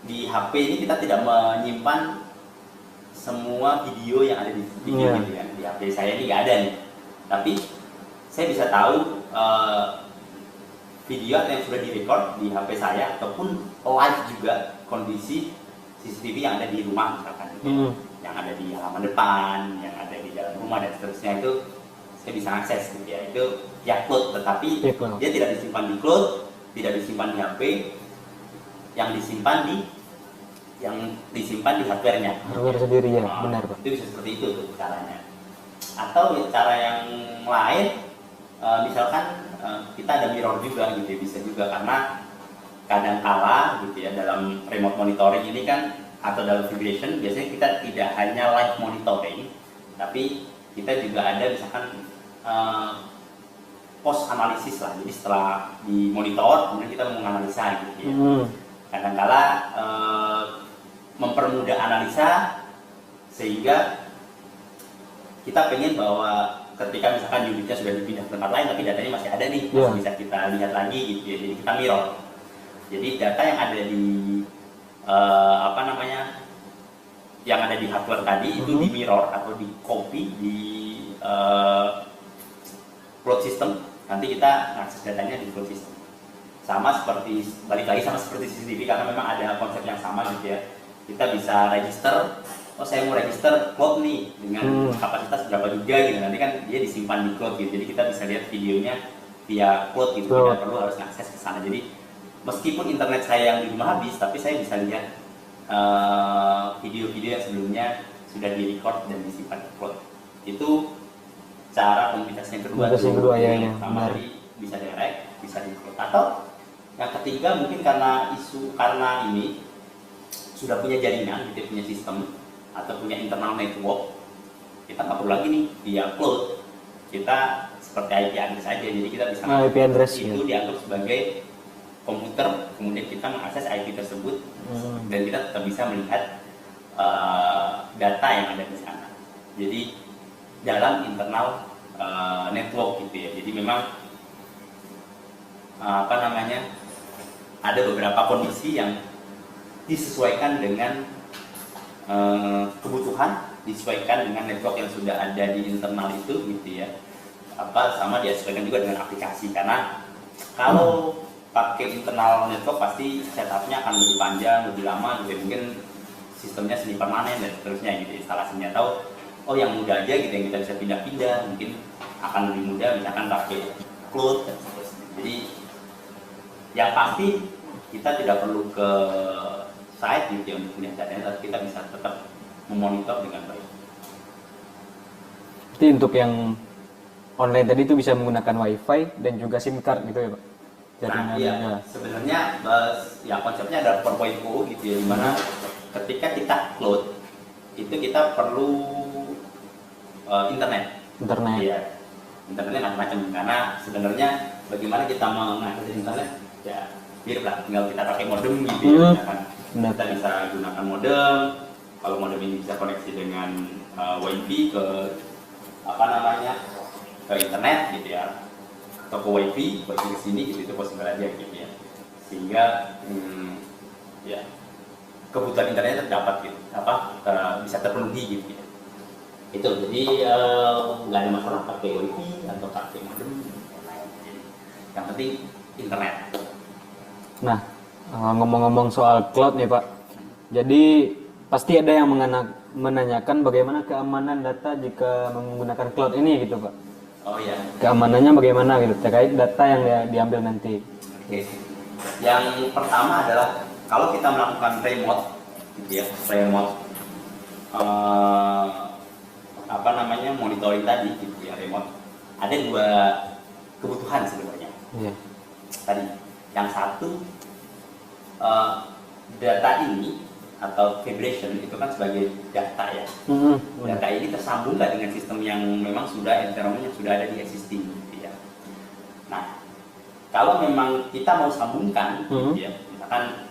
[SPEAKER 1] di HP ini kita tidak menyimpan semua video yang ada di video gitu ya. Di HP saya ini nggak ada nih, tapi saya bisa tahu video yang sudah direcord di HP saya ataupun live juga kondisi CCTV yang ada di rumah misalkan gitu. Yang ada di halaman depan, yang ada di dalam rumah dan seterusnya, itu saya bisa akses gitu ya. Itu ya cloud, tetapi dia tidak disimpan di cloud, tidak disimpan di HP, yang disimpan di hardware-nya.
[SPEAKER 3] Hardware sendiri ya, benar Pak.
[SPEAKER 1] Itu bisa seperti itu tuh caranya. Atau cara yang lain, misalkan kita ada mirror juga gitu ya, bisa juga karena kadang kala gitu ya dalam remote monitoring ini kan atau dalam vibration biasanya kita tidak hanya live monitoring, tapi kita juga ada misalkan post analisis lah. Jadi setelah dimonitor kemudian kita menganalisa gitu ya. Kadang-kala mempermudah analisa sehingga kita pengen bahwa ketika misalkan unitnya sudah dipindah ke tempat lain tapi datanya masih ada nih, masih bisa kita lihat lagi gitu ya. Jadi kita mirror. Jadi data yang ada di yang ada di hardware tadi itu di mirror atau di copy di cloud system. Nanti kita akses datanya di cloud system. Sama seperti balik lagi sama seperti CCTV karena memang ada konsep yang sama gitu ya. Kita bisa register, oh saya mau register cloud nih dengan kapasitas berapa juga gitu. Nanti kan dia disimpan di cloud gitu. Jadi kita bisa lihat videonya via cloud gitu. Tidak perlu harus akses ke sana. Jadi meskipun internet saya yang di rumah habis, tapi saya bisa lihat video-video yang sebelumnya sudah direcord dan disimpan di cloud. Itu cara komunikasi yang kedua. Sama tadi bisa direct, bisa di cloud. Atau yang ketiga mungkin karena ini sudah punya jaringan, kita punya sistem atau punya internal network, kita nggak perlu lagi nih via cloud. Kita seperti IP address saja, jadi kita bisa
[SPEAKER 3] IP address
[SPEAKER 1] itu dianggap sebagai komputer, kemudian kita mengakses IP tersebut dan kita tetap bisa melihat data yang ada di sana. Jadi dalam internal network gitu ya. Jadi memang ada beberapa kondisi yang disesuaikan dengan kebutuhan, disesuaikan dengan network yang sudah ada di internal itu gitu ya. Sama disesuaikan juga dengan aplikasi, karena kalau pakai internal network pasti setupnya akan lebih panjang, lebih lama gitu. Mungkin sistemnya semi permanen dan seterusnya gitu instalasinya. Atau yang mudah aja gitu yang kita bisa pindah-pindah, mungkin akan lebih mudah misalkan pakai cloud dan seterusnya. Jadi yang pasti kita tidak perlu ke site gitu ya untuk punya datanya, tapi kita bisa tetap memonitor dengan baik.
[SPEAKER 3] Jadi untuk yang online tadi itu bisa menggunakan WiFi dan juga SIM card gitu ya Pak?
[SPEAKER 1] Sebenarnya konsepnya ada 4.0 gitu ya, dimana ketika kita cloud itu kita perlu internet. Iya, internetnya macam-macam, karena sebenarnya bagaimana kita mengakses internet ya mirip lah, tinggal kita pakai modem gitu ya, kan. Kita bisa gunakan modem. Kalau modem ini bisa koneksi dengan WiFi ke ke internet gitu ya, atau ke WiFi ke sini gitu, itu possible aja gitu ya, sehingga kebutuhan internet terdapat gitu, bisa terpenuhi gitu ya. Itu jadi nggak ada masalah pakai WiFi atau pakai modem, yang penting internet.
[SPEAKER 3] Nah, ngomong-ngomong soal cloud nih Pak, jadi pasti ada yang menanyakan bagaimana keamanan data jika menggunakan cloud ini gitu Pak.
[SPEAKER 1] Oh iya.
[SPEAKER 3] Keamanannya bagaimana gitu terkait data yang diambil nanti.
[SPEAKER 1] Oke. Yang pertama adalah kalau kita melakukan remote gitu ya, monitoring tadi gitu ya, remote. Ada dua kebutuhan sebenarnya.
[SPEAKER 3] Iya.
[SPEAKER 1] Tadi yang satu data ini atau vibration itu kan sebagai data ya. Data ini tersambung nggak dengan sistem yang memang sudah environment yang sudah ada di existing gitu ya. Nah, kalau memang kita mau sambungkan gitu ya, misalkan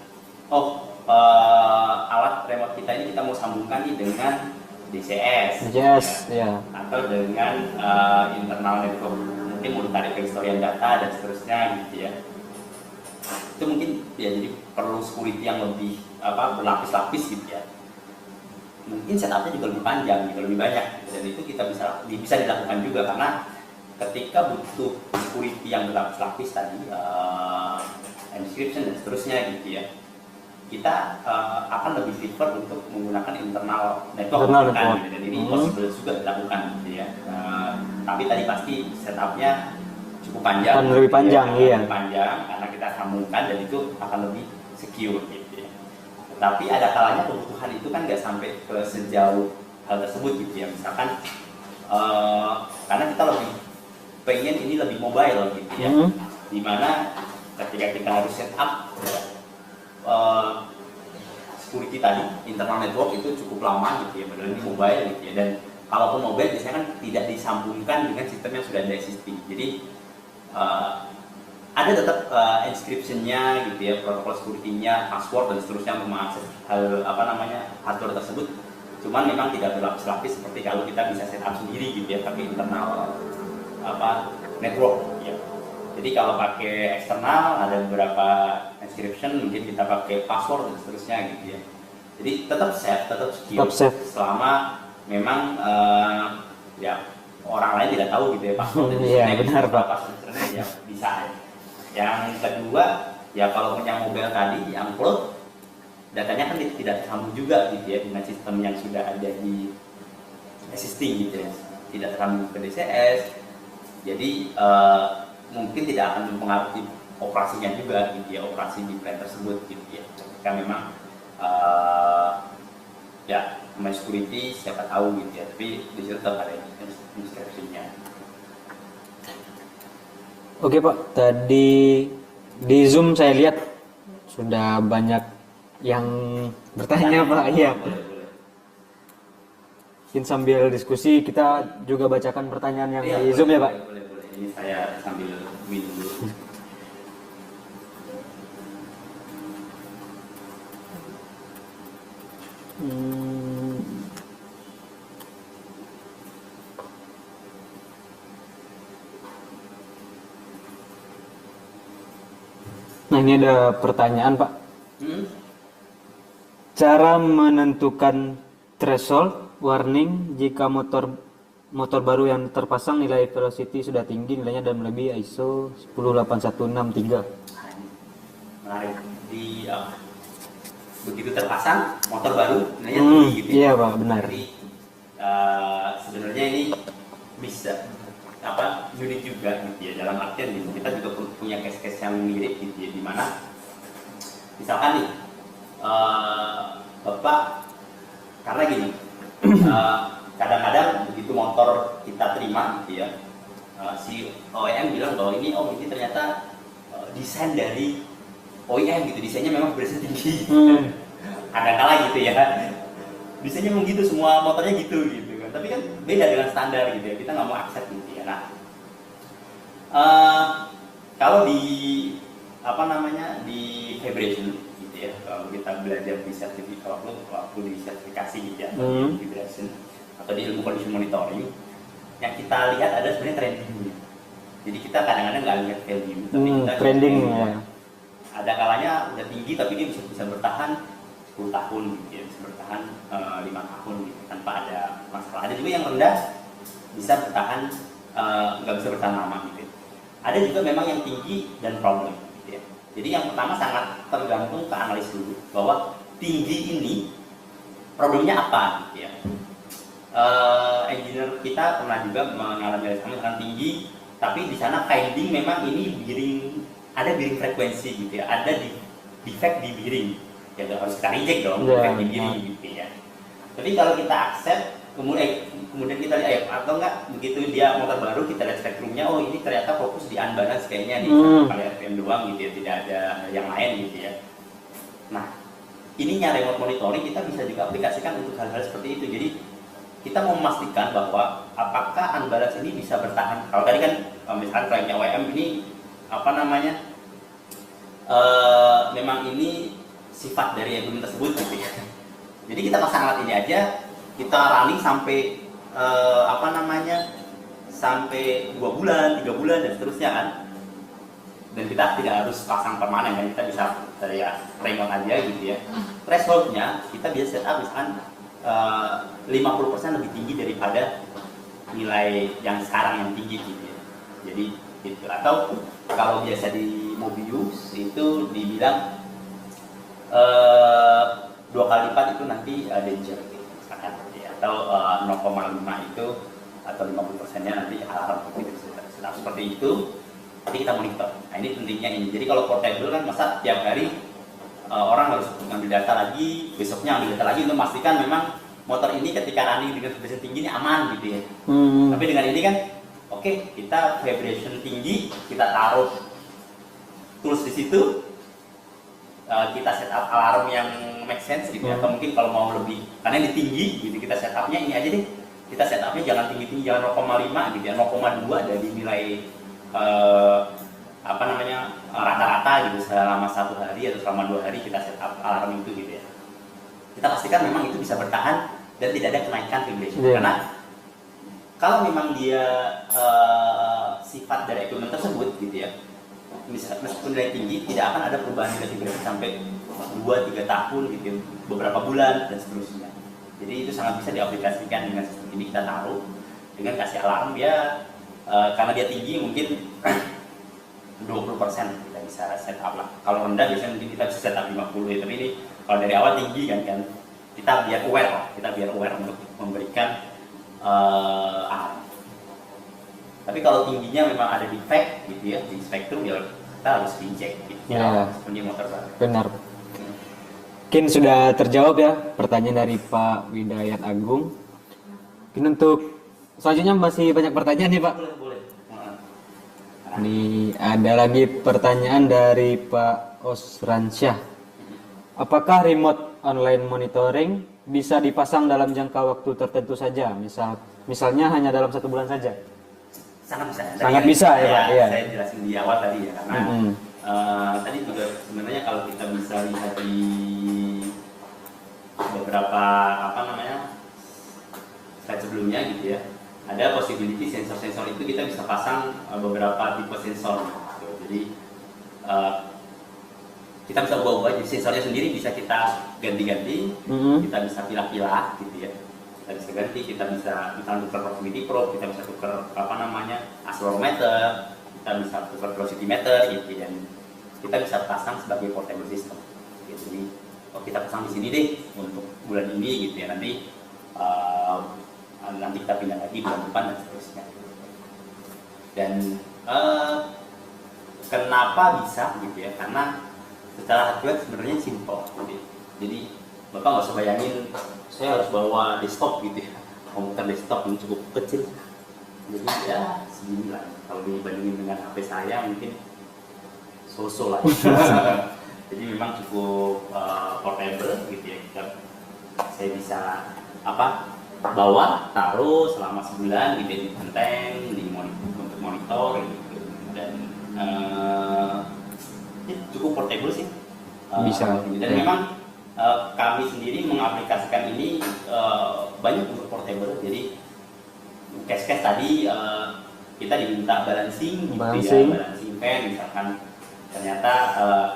[SPEAKER 1] alat remote kita ini kita mau sambungkan nih dengan DCS
[SPEAKER 3] ya.
[SPEAKER 1] Atau dengan internal network, mungkin mau ditarik ke historian data dan seterusnya gitu ya. Itu mungkin ya jadi perlu security yang lebih berlapis-lapis gitu ya. Mungkin setupnya juga lebih panjang gitu, lebih banyak gitu. Dan itu kita bisa dilakukan juga, karena ketika butuh security yang berlapis-lapis tadi, encryption dan seterusnya gitu ya, kita akan lebih prefer untuk menggunakan internal network. Gitu. Dan ini possible juga dilakukan gitu ya. Tapi tadi pasti setupnya cukup panjang,
[SPEAKER 3] akan lebih panjang,
[SPEAKER 1] lebih panjang karena kita sambungkan dan itu akan lebih secure gitu ya. Tapi ada kalanya kebutuhan itu kan nggak sampai ke sejauh hal tersebut gitu ya. Misalkan karena kita lebih pengen ini lebih mobile gitu ya. Dimana ketika kita harus set up security tadi, internal network itu cukup lama gitu ya, padahal ini mobile gitu ya. Dan kalaupun mobile biasanya kan tidak disambungkan dengan sistem yang sudah ada existing. Jadi ada tetap encryption-nya gitu ya, protokol security-nya, password dan seterusnya untuk mengakses hardware tersebut. Cuman memang tidak berlapis-lapis seperti kalau kita bisa set up sendiri gitu ya, pakai internal network ya. Jadi kalau pakai eksternal ada beberapa encryption, mungkin kita pakai password dan seterusnya gitu ya. Jadi tetap safe, tetap secure selama memang ya orang lain tidak tahu gitu ya password.
[SPEAKER 3] Iya benar Pak.
[SPEAKER 1] Password ya bisa. Yang kedua ya kalau punya mobile tadi yang cloud, datanya kan tidak tersambung juga gitu ya dengan sistem yang sudah ada di existing gitu ya, tidak tersambung ke DCS. Jadi mungkin tidak akan mempengaruhi operasinya juga gitu ya, operasi di plan tersebut gitu ya. Ketika memang ya namanya security siapa tahu gitu ya, tapi di situ tetap ada instruksinya.
[SPEAKER 3] Oke Pak, tadi di Zoom saya lihat sudah banyak yang bertanya Pak. Iya. Mungkin sambil diskusi kita juga bacakan pertanyaan yang di Zoom ya Pak.
[SPEAKER 1] Boleh. Ini saya sambil minum dulu.
[SPEAKER 3] Nah ini ada pertanyaan Pak. Cara menentukan threshold warning jika motor baru yang terpasang nilai velocity sudah tinggi nilainya dan melebihi ISO 108.163.
[SPEAKER 1] Menarik. Begitu terpasang motor baru nilainya tinggi gitu.
[SPEAKER 3] Iya Pak, benar.
[SPEAKER 1] Jadi sebenarnya ini bisa unik juga gitu ya, dalam artian gitu. Kita juga punya case-case yang mirip gitu ya, di mana misalkan nih Bapak, karena gini, kadang-kadang begitu motor kita terima gitu ya, si OEM bilang bahwa ini ternyata desain dari OEM gitu, desainnya memang berasa tinggi. Kadang-kala gitu ya, desainnya memang gitu, semua motornya gitu kan, tapi kan beda dengan standar gitu ya, kita nggak mau accept gitu ya. Nah, kalau di di vibration gitu ya, kalau kita belajar di sertifikat waktu di sertifikasi gitu ya, di vibration atau di ilmu condition monitoring, yang kita lihat ada sebenarnya trendingnya. Jadi kita kadang-kadang nggak lihat value, tapi kita
[SPEAKER 3] trending ya.
[SPEAKER 1] Ada kalanya udah tinggi tapi dia bisa bertahan 10 tahun gitu ya, bisa bertahan 5 tahun gitu tanpa ada masalah. Ada juga yang rendah bisa bertahan nggak bisa bertahan lama gitu. Ada juga memang yang tinggi dan problem gitu ya. Jadi yang pertama sangat tergantung ke analis dulu bahwa tinggi ini problemnya apa gitu ya. Engineer kita pernah juga mengalami hal sama dengan tinggi, tapi di sana finding memang ini ada bearing frekuensi gitu ya, ada defect di bearing, ya harus kita reject dong, defect di bearing gitu ya. Tapi kalau kita accept, kemudian kita lihat atau enggak begitu dia motor baru kita lihat spektrumnya, oh ini ternyata fokus di unbalance kayaknya di kali RPM doang gitu ya, tidak ada yang lain gitu ya. Nah, ininya remote monitoring kita bisa juga aplikasikan untuk hal-hal seperti itu. Jadi kita mau memastikan bahwa apakah unbalance ini bisa bertahan. Kalau tadi kan misalkan klaimnya OEM ini memang ini sifat dari equipment tersebut gitu ya. Jadi kita pasang alat ini aja, kita running sampai sampai 2 bulan, 3 bulan dan seterusnya kan. Dan kita tidak harus pasang permanen kan, kita bisa remote aja gitu ya. Thresholdnya kita bisa set up misalkan 50% lebih tinggi daripada nilai yang sekarang yang tinggi gitu ya. Jadi gitu. Atau kalau biasa di Mobius itu dibilang 2 kali lipat itu nanti danger gitu, misalkan ya. Atau 0,5 itu atau 50%-nya nanti alarm gitu. Nah, seperti itu nanti kita monitor. Nah ini pentingnya ini. Jadi kalau portable kan masa tiap hari orang harus ngambil data lagi, besoknya ambil data lagi untuk memastikan memang motor ini ketika running dengan kecepatan tinggi ini aman gitu ya. Tapi dengan ini kan oke, kita vibration tinggi, kita taruh tools di situ, kita setup alarm yang make sense gitu ya. Atau mungkin kalau mau lebih, karena ini tinggi gitu, kita setupnya ini aja deh. Kita setupnya jangan tinggi-tinggi, jangan 0,5 gitu ya, 0,2 dari nilai rata-rata gitu selama 1 hari atau selama 2 hari kita setup alarm itu gitu ya. Kita pastikan memang itu bisa bertahan dan tidak ada kenaikan vibration. Karena kalau memang dia sifat dari equipment tersebut gitu ya, meskipun nilai tinggi, tidak akan ada perubahan nilai vibration sampai 2-3 tahun gitu ya, beberapa bulan dan seterusnya. Jadi itu sangat bisa diaplikasikan dengan sistem ini. Kita taruh dengan kasih alarm dia, karena dia tinggi mungkin 20% kita bisa setup lah. Kalau rendah biasanya mungkin kita bisa setup 50 ya. Tapi ini kalau dari awal tinggi kan kita biar aware untuk memberikan alarm. Tapi kalau tingginya memang ada defect gitu ya, di spektrum ya kita harus dicek gitu ya, punya motor baru.
[SPEAKER 3] Benar. Mungkin sudah terjawab ya pertanyaan dari Pak Widayat Agung. Mungkin untuk selanjutnya masih banyak pertanyaan nih Pak.
[SPEAKER 1] Boleh.
[SPEAKER 3] Ini ada lagi pertanyaan dari Pak Osransyah. Apakah remote online monitoring bisa dipasang dalam jangka waktu tertentu saja? Misalnya hanya dalam 1 bulan saja?
[SPEAKER 1] Sangat bisa.
[SPEAKER 3] Sangat bisa ya Pak. Iya.
[SPEAKER 1] Saya jelasin di awal tadi ya, karena tadi juga sebenarnya kalau kita bisa lihat di beberapa slide sebelumnya gitu ya, ada possibility sensor-sensor itu kita bisa pasang beberapa tipe sensor gitu. Jadi kita bisa ubah-ubah, jadi sensornya sendiri bisa kita ganti-ganti, kita bisa pilah-pilah gitu ya, kita bisa ganti, kita bisa misalnya tukar proximity probe, kita bisa tukar accelerometer, kita bisa tukar velocity meter gitu, dan kita bisa pasang sebagai portable system gitu. Jadi kita pasang di sini deh untuk bulan ini gitu ya, nanti kita pindah lagi bulan depan dan seterusnya. Dan kenapa bisa gitu ya, karena secara hardware sebenarnya simple gitu. Jadi Bapak nggak usah bayangin saya harus bawa desktop gitu ya, komputer desktop yang cukup kecil, jadi ya segini lah. Kalau dibandingin dengan HP saya mungkin so-so lah. Jadi memang cukup portable gitu ya. Saya bisa bawa, taruh selama sebulan gitu, di genteng, untuk monitor gitu. Dan cukup portable sih.
[SPEAKER 3] Bisa.
[SPEAKER 1] Dan memang kami sendiri mengaplikasikan ini banyak untuk portable. Jadi case-case tadi kita diminta balancing gitu ya, balancing pen misalkan, ternyata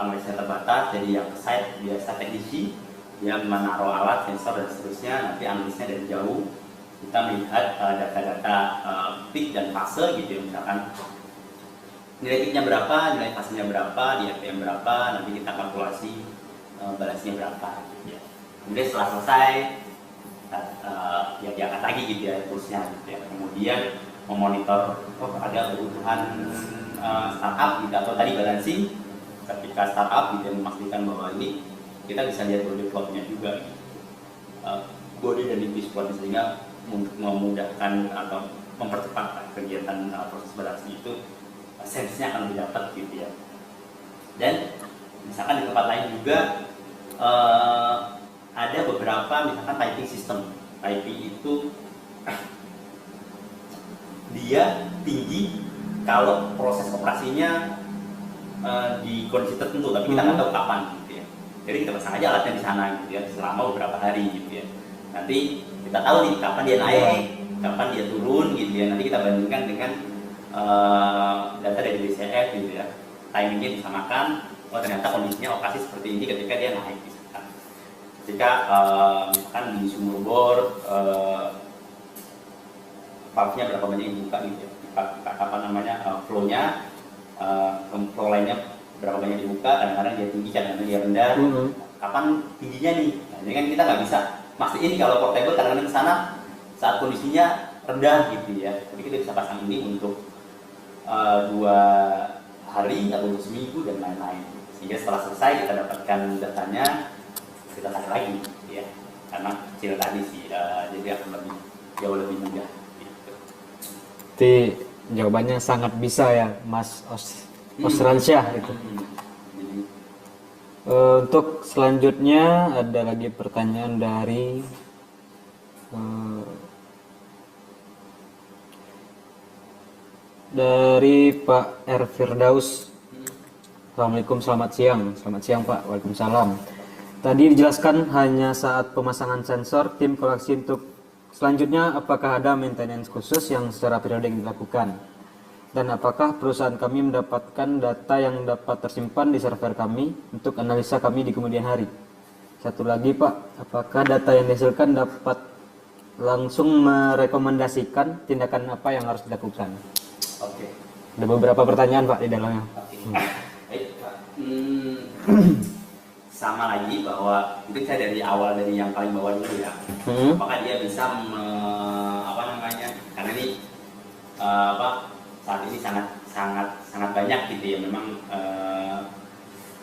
[SPEAKER 1] analisanya terbatas, jadi yang site biasa teknisi dia menaruh alat, sensor dan seterusnya, nanti analisnya dari jauh, kita melihat data-data peak dan fase gitu ya, misalkan nilai peaknya berapa, nilai fasenya berapa, di RPM berapa, nanti kita kalkulasi balasnya berapa gitu ya. Kemudian setelah selesai ya diangkat lagi gitu ya kursnya gitu ya. Kemudian memonitor ada kebutuhan startup gitu, atau tadi balancing ketika startup gitu, memastikan bahwa ini kita bisa lihat body plotnya juga gitu. Body dan device plot, sehingga memudahkan atau mempercepat kegiatan proses balancing itu, sense-nya akan lebih dapat gitu ya. Dan misalkan di tempat lain juga ada beberapa misalkan typing system. Typing itu dia tinggi kalau proses operasinya di kondisi tertentu, tapi kita nggak tahu kapan gitu ya. Jadi kita pasang aja alatnya di sana gitu ya, selama beberapa hari gitu ya. Nanti kita tahu nih kapan dia naik, kapan dia turun gitu ya. Nanti kita bandingkan dengan data dari DCF gitu ya. Timingnya disamakan, oh ternyata kondisinya operasi seperti ini ketika dia naik misalkan. Ketika misalkan di sumur bor valve-nya berapa banyak yang dibuka gitu ya, flow-nya, flow lainnya berapa banyak dibuka, kadang-kadang dia tinggi, kadang-kadang dia rendah, kapan tingginya nih. Nah, ini kan kita nggak bisa mastiin kalau portable kadang-kadang ke sana saat kondisinya rendah gitu ya. Jadi kita bisa pasang ini untuk 2 hari atau seminggu dan lain-lain, sehingga setelah selesai kita dapatkan datanya, kita tarik lagi ya, karena kecil tadi sih, jadi akan jauh lebih mudah gitu.
[SPEAKER 3] Jadi Jawabannya sangat bisa ya, Mas Osransyah itu.
[SPEAKER 1] Jadi,
[SPEAKER 3] Untuk selanjutnya ada lagi pertanyaan dari Pak R. Firdaus. Assalamualaikum, selamat siang. Selamat siang Pak. Waalaikumsalam. Tadi dijelaskan hanya saat pemasangan sensor tim koleksi. Untuk selanjutnya, apakah ada maintenance khusus yang secara periodik dilakukan? Dan apakah perusahaan kami mendapatkan data yang dapat tersimpan di server kami untuk analisa kami di kemudian hari? Satu lagi Pak, apakah data yang dihasilkan dapat langsung merekomendasikan tindakan apa yang harus dilakukan?
[SPEAKER 1] oke.
[SPEAKER 3] Ada beberapa pertanyaan Pak di dalamnya.
[SPEAKER 1] Oke. Baik, Pak. Sama lagi bahwa mungkin saya dari awal, dari yang paling bawah dulu ya. Apakah dia bisa karena ini saat ini sangat banyak gitu ya, memang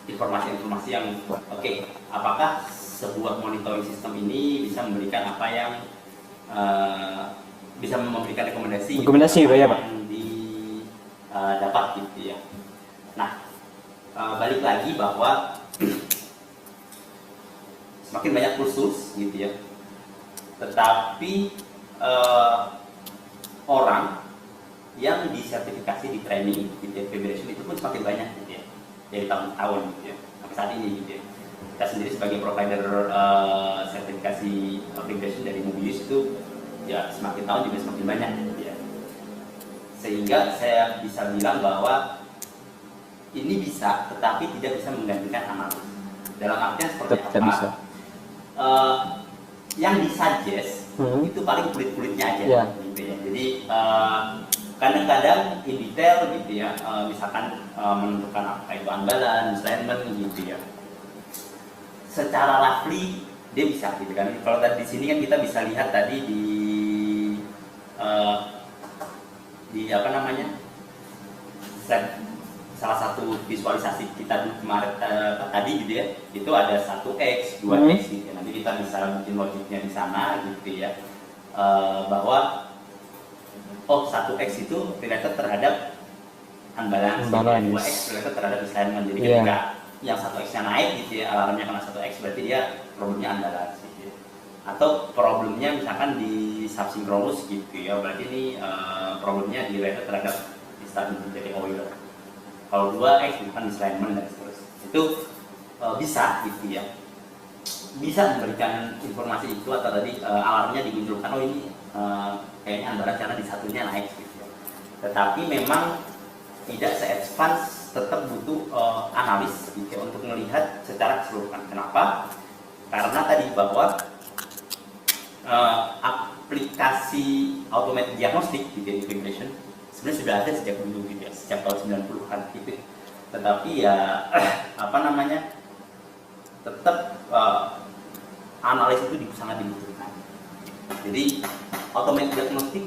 [SPEAKER 1] informasi-informasi yang oke. Apakah sebuah monitoring sistem ini bisa memberikan apa yang bisa memberikan rekomendasi
[SPEAKER 3] Pak ya Pak.
[SPEAKER 1] yang dapat gitu ya. Nah, balik lagi bahwa semakin banyak kursus gitu ya, tetapi orang yang disertifikasi, di training gitu ya, federation itu pun semakin banyak gitu ya, dari tahun ke tahun gitu ya, sampai saat ini gitu ya. Kita sendiri sebagai provider sertifikasi federation dari Mobius itu ya semakin tahun juga semakin banyak gitu ya. Sehingga saya bisa bilang bahwa ini bisa, tetapi tidak bisa menggantikan analis. Dalam artian seperti
[SPEAKER 3] Tetap
[SPEAKER 1] apa?
[SPEAKER 3] bisa.
[SPEAKER 1] Yang disuggest itu paling kulit-kulitnya aja,
[SPEAKER 3] Ya.
[SPEAKER 1] gitu ya. Jadi kadang-kadang in detail gitu ya, misalkan menentukan apa itu unbalance, misalignment gitu ya. Secara roughly dia bisa gitu kan. Kalau tadi di sini kan kita bisa lihat tadi di salah satu visualisasi kita kemarin tadi gitu ya, itu ada 1x, 2x gitu ya. Nanti kita bisa bikin logiknya di sana gitu ya, bahwa 1x itu related terhadap unbalance, 2x related terhadap misalignment. Jadi ketika yang 1x-nya naik gitu ya, alarmnya kena 1x, berarti dia problemnya unbalance gitu ya. Atau problemnya misalkan di subsynchronous gitu ya, berarti ini problemnya related terhadap instability dari oil. Kalau 2x bukan misalignment dan seterusnya. Itu bisa gitu ya, bisa memberikan informasi itu, atau tadi alarmnya dimunculkan, oh ini kayaknya unbalance karena di satunya naik gitu ya. Tetapi memang tidak se-advance, tetap butuh analis gitu ya, untuk melihat secara keseluruhan. Kenapa? Karena tadi bahwa aplikasi automated diagnostic gitu ya, integration sebenarnya sudah ada sejak dulu gitu ya, sejak tahun 90-an gitu. Tetapi ya tetap analis itu sangat dibutuhkan. Jadi automated diagnostic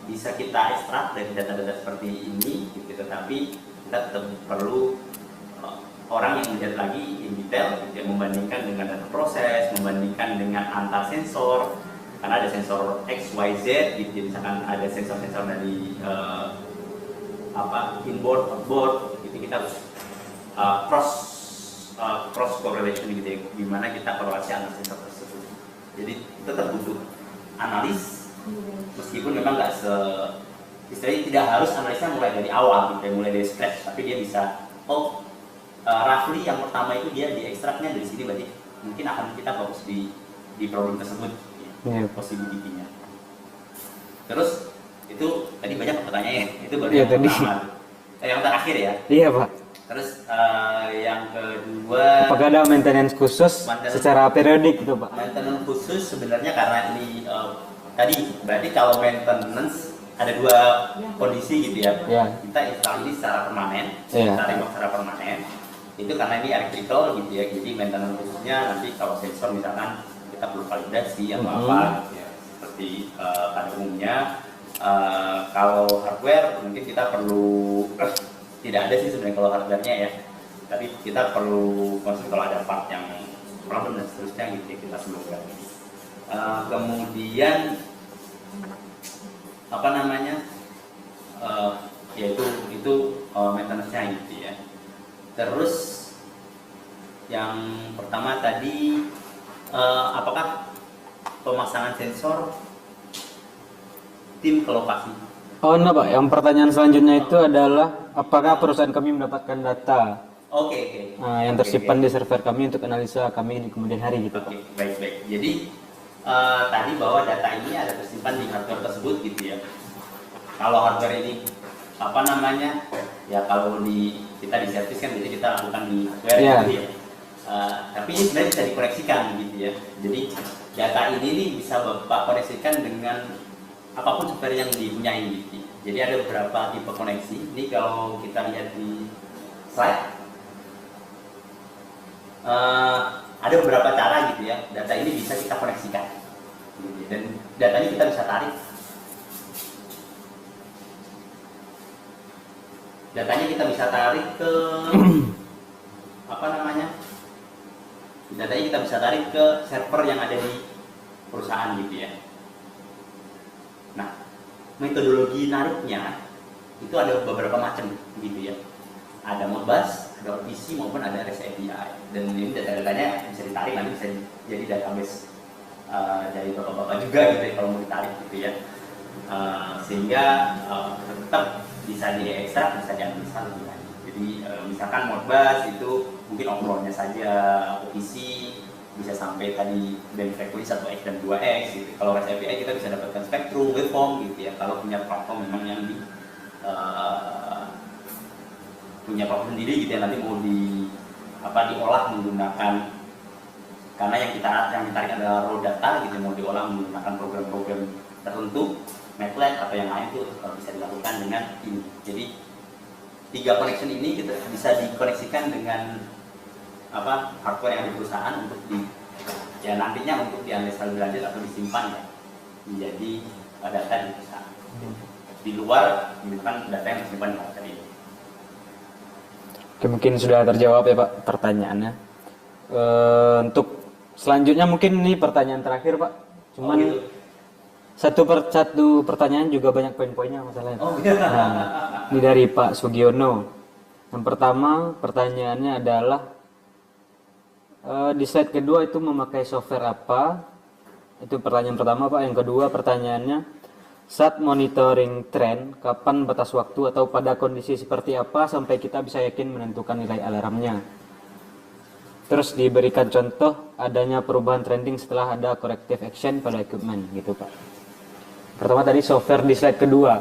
[SPEAKER 1] bisa kita ekstrak dari data-data seperti ini gitu, tetapi kita tetap perlu orang yang melihat lagi in detail gitu, membandingkan dengan data proses, membandingkan dengan antar sensor, karena ada sensor X, Y, Z gitu. Jadi misalkan ada sensor-sensor dari inboard, outboard gitu, kita harus cross correlation gitu ya, gimana kita korelasi antar sensor tersebut. Jadi tetap butuh analis, meskipun memang nggak istilahnya tidak harus analisnya mulai dari awal gitu ya, mulai dari scratch, tapi dia bisa roughly yang pertama itu dia diekstraknya dari sini, berarti mungkin akan kita fokus di problem tersebut ya, possibility-nya. Terus itu tadi banyak pertanyaannya, itu baru yang pertama. Yang terakhir ya.
[SPEAKER 3] Iya Pak.
[SPEAKER 1] Terus yang kedua,
[SPEAKER 3] apakah ada maintenance khusus secara periodik gitu Pak?
[SPEAKER 1] Maintenance khusus sebenarnya karena ini tadi berarti kalau maintenance ada dua kondisi gitu ya. Kita install ini secara permanen, kita remote secara permanen. Itu karena ini electrical gitu ya. Jadi maintenance khususnya nanti kalau sensor misalkan kita perlu validasi atau apa gitu ya. Seperti pada umumnya kalau hardware mungkin kita perlu tidak ada sih sebenarnya kalau hardware-nya ya. Tapi kita perlu kalau ada part yang problem dan seterusnya gitu ya, kita sebelumkan. Kemudian yaitu maintenance-nya gitu ya. Terus yang pertama tadi apakah pemasangan sensor tim ke lokasi?
[SPEAKER 3] Oh enggak Pak, yang pertanyaan selanjutnya itu adalah apakah perusahaan kami mendapatkan data
[SPEAKER 1] Oke.
[SPEAKER 3] yang tersimpan di server kami untuk analisa kami di kemudian hari gitu Pak.
[SPEAKER 1] Oke, baik. Jadi tadi bahwa data ini ada tersimpan di hardware tersebut gitu ya. Kalau hardware ini apa namanya? Ya kalau kita di servis kan jadi kita lakukan di hardware gitu ya. Tapi ini sebenarnya bisa dikoneksikan gitu ya. Jadi data ini nih bisa Bapak koneksikan dengan apapun software yang dipunyai gitu. Jadi ada beberapa tipe koneksi. Ini kalau kita lihat di slide ada beberapa cara gitu ya, data ini bisa kita koneksikan gitu. Dan datanya kita bisa tarik, ke apa namanya, datanya kita bisa tarik ke server yang ada di perusahaan gitu ya. Nah, metodologi nariknya itu ada beberapa macam gitu ya, ada Modbus, ada OPC maupun ada REST API, dan ini data-datanya bisa ditarik, nanti bisa jadi database dari bapak-bapak juga gitu ya, kalau mau ditarik gitu ya, sehingga tetap bisa diekstrak, bisa dianalisa lebih lanjut. Jadi misalkan Modbus itu mungkin overloadnya saja, OPC bisa sampai tadi band frekuensi 1x dan 2x gitu. Kalau REST API kita bisa dapatkan spektrum, waveform gitu ya, kalau punya platform memang yang punya platform sendiri gitu ya, nanti mau diolah menggunakan, karena yang ditarik adalah raw data gitu, mau diolah menggunakan program-program tertentu, MATLAB atau yang lain itu bisa dilakukan dengan ini. Jadi 3 connection ini kita bisa dikoneksikan dengan hardware yang di perusahaan untuk nantinya untuk dianalisa lebih lanjut atau disimpan ya menjadi data di perusahaan. Di luar misalkan data yang disimpan di hardware ini.
[SPEAKER 3] Oke, mungkin sudah terjawab ya Pak pertanyaannya. Untuk selanjutnya mungkin ini pertanyaan terakhir Pak. Cuman
[SPEAKER 1] gitu.
[SPEAKER 3] satu pertanyaan juga banyak poin-poinnya masalahnya.
[SPEAKER 1] Gitu.
[SPEAKER 3] Nah, ini dari Pak Sugiono. Yang pertama pertanyaannya adalah di slide kedua itu memakai software apa? Itu pertanyaan pertama Pak. Yang kedua pertanyaannya, saat monitoring tren, kapan batas waktu atau pada kondisi seperti apa sampai kita bisa yakin menentukan nilai alarmnya? Terus diberikan contoh adanya perubahan trending setelah ada corrective action pada equipment gitu Pak. Pertama tadi software di slide kedua.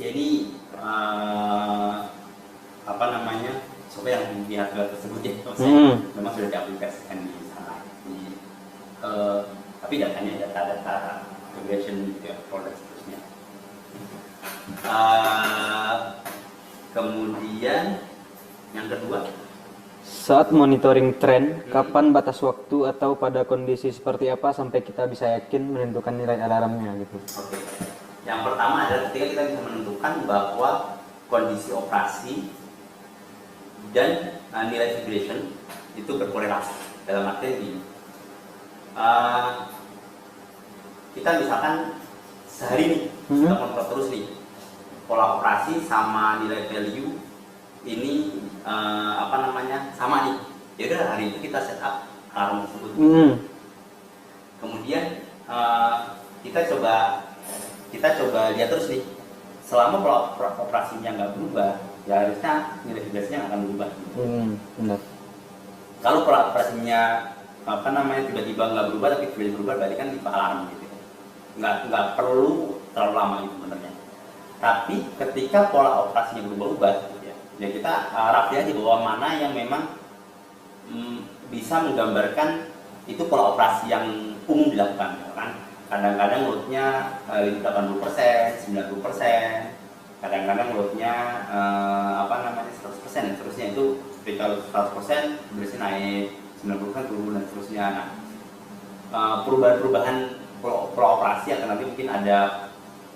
[SPEAKER 1] Jadi software yang di hardware tersebut ya, memang sudah diaplikasikan di sana. Tapi datanya data regression gitu ya, folder seterusnya. Kemudian yang kedua,
[SPEAKER 3] saat monitoring tren, kapan batas waktu atau pada kondisi seperti apa sampai kita bisa yakin menentukan nilai alarmnya gitu.
[SPEAKER 1] Oke. Yang pertama adalah ketika kita bisa menentukan bahwa kondisi operasi dan nilai vibration itu berkorelasi. Dalam arti ini, kita misalkan sehari nih kita monitor terus nih pola operasi sama nilai value ini sama nih. Ya udah, hari itu kita set up alarm tersebut. Kemudian kita coba lihat terus nih, selama pola operasinya nggak berubah, ya harusnya nilai vibrasinya nggak akan berubah.
[SPEAKER 3] Benar.
[SPEAKER 1] Kalau pola operasinya tiba-tiba nggak berubah tapi tiba-tiba berubah, berarti kan tipe alarm gitu. Nggak perlu terlalu lama itu sebenarnya. Tapi ketika pola operasinya berubah-ubah, gitu ya kita rapi aja bahwa mana yang memang bisa menggambarkan itu pola operasi yang umum dilakukan, gitu kan. Kadang-kadang loadnya 80%, 90%, kadang-kadang loadnya 100%, dan seterusnya. Itu ketika 100% berarti naik, 90% turun, dan seterusnya. Nah, perubahan-perubahan pola operasi akan nanti mungkin ada,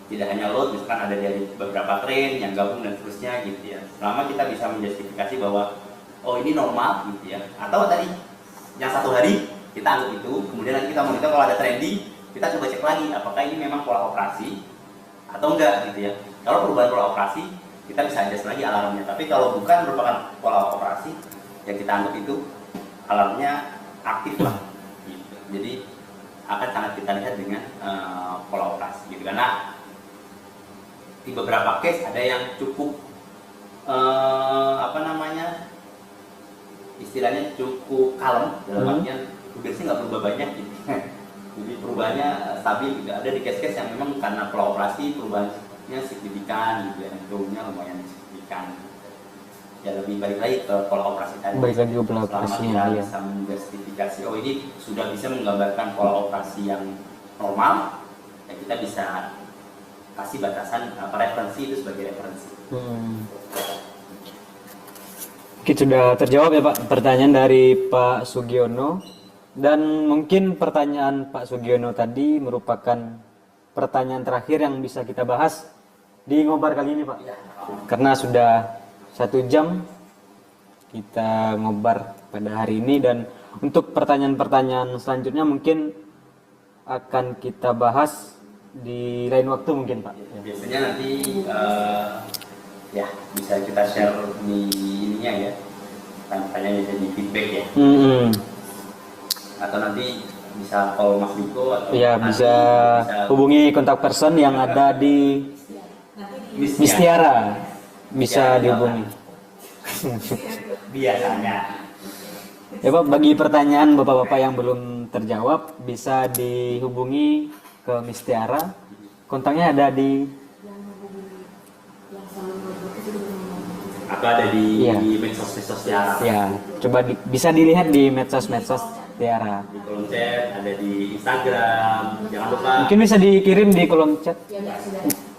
[SPEAKER 1] tidak hanya load, misalkan ada dari beberapa train yang gabung dan seterusnya gitu ya. Selama kita bisa menjustifikasi bahwa oh ini normal gitu ya, atau tadi yang satu hari kita anggap itu, kemudian nanti kita monitor kalau ada trending, kita coba cek lagi apakah ini memang pola operasi atau enggak gitu ya. Kalau perubahan pola operasi, kita bisa adjust lagi alarmnya. Tapi kalau bukan merupakan pola operasi, yang kita anggap itu alarmnya aktif lah. Gitu. Jadi akan sangat kita lihat dengan pola operasi. Gitu. Karena di beberapa case ada yang cukup istilahnya cukup kalem dalam artian progresnya nggak berubah banyak gitu. Jadi perubahannya stabil gitu. Ada di case-case yang memang karena pola operasi perubahannya signifikan gitu ya, turunnya lumayan signifikan. Ya lebih balik lagi ke pola operasi tadi.
[SPEAKER 3] Baik lagi ke pola
[SPEAKER 1] Selama
[SPEAKER 3] operasinya,
[SPEAKER 1] kita
[SPEAKER 3] iya.
[SPEAKER 1] bisa menjustifikasi, oh ini sudah bisa menggambarkan pola operasi yang normal, ya kita bisa kasih batasan referensi itu sebagai referensi.
[SPEAKER 3] Oke, sudah terjawab ya Pak pertanyaan dari Pak Sugiono, dan mungkin pertanyaan Pak Sugiono tadi merupakan pertanyaan terakhir yang bisa kita bahas di ngobar kali ini Pak, karena sudah 1 jam kita ngobar pada hari ini, dan untuk pertanyaan-pertanyaan selanjutnya mungkin akan kita bahas di lain waktu mungkin Pak.
[SPEAKER 1] Biasanya nanti ya bisa kita share di ininya ya, tanya bisa di feedback ya, atau nanti bisa call Mas Diko atau
[SPEAKER 3] ya bisa hubungi kontak person yang ada di Mistiara, bisa dihubungi.
[SPEAKER 1] Biasanya.
[SPEAKER 3] Ya Pak, bagi pertanyaan bapak-bapak yang belum terjawab bisa dihubungi ke Mistiara, kontaknya ada di
[SPEAKER 1] atau ada di
[SPEAKER 3] Iya.
[SPEAKER 1] medsos Tiara.
[SPEAKER 3] ya, coba bisa dilihat di medsos-medsos Tiara.
[SPEAKER 1] Di kolom chat, ada di Instagram, jangan lupa
[SPEAKER 3] Mungkin bisa dikirim di kolom chat.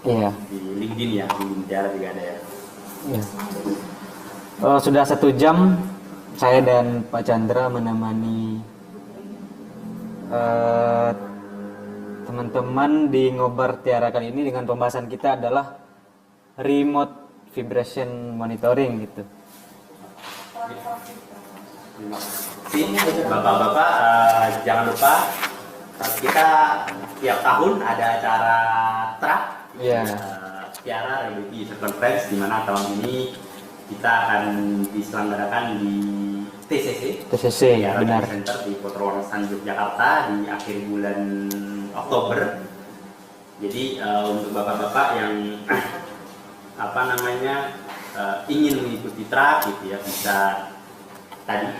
[SPEAKER 3] Iya.
[SPEAKER 1] di LinkedIn ya, di LinkedIn Tiara juga ada ya.
[SPEAKER 3] Ya. Sudah 1 jam saya dan Pak Chandra menemani teman-teman di ngobar Tiara kali ini dengan pembahasan kita adalah remote vibration monitoring gitu.
[SPEAKER 1] Bapak-bapak jangan lupa kita tiap tahun ada acara TRAC,
[SPEAKER 3] Iya.
[SPEAKER 1] Tiara Reality User Conference, di mana tahun ini kita akan diselenggarakan di
[SPEAKER 3] TCC,
[SPEAKER 1] Tiara
[SPEAKER 3] benar.
[SPEAKER 1] Center di Potrowonosan Yogyakarta di akhir bulan Oktober. Jadi untuk bapak-bapak yang ingin mengikuti TRAC gitu ya, bisa tadi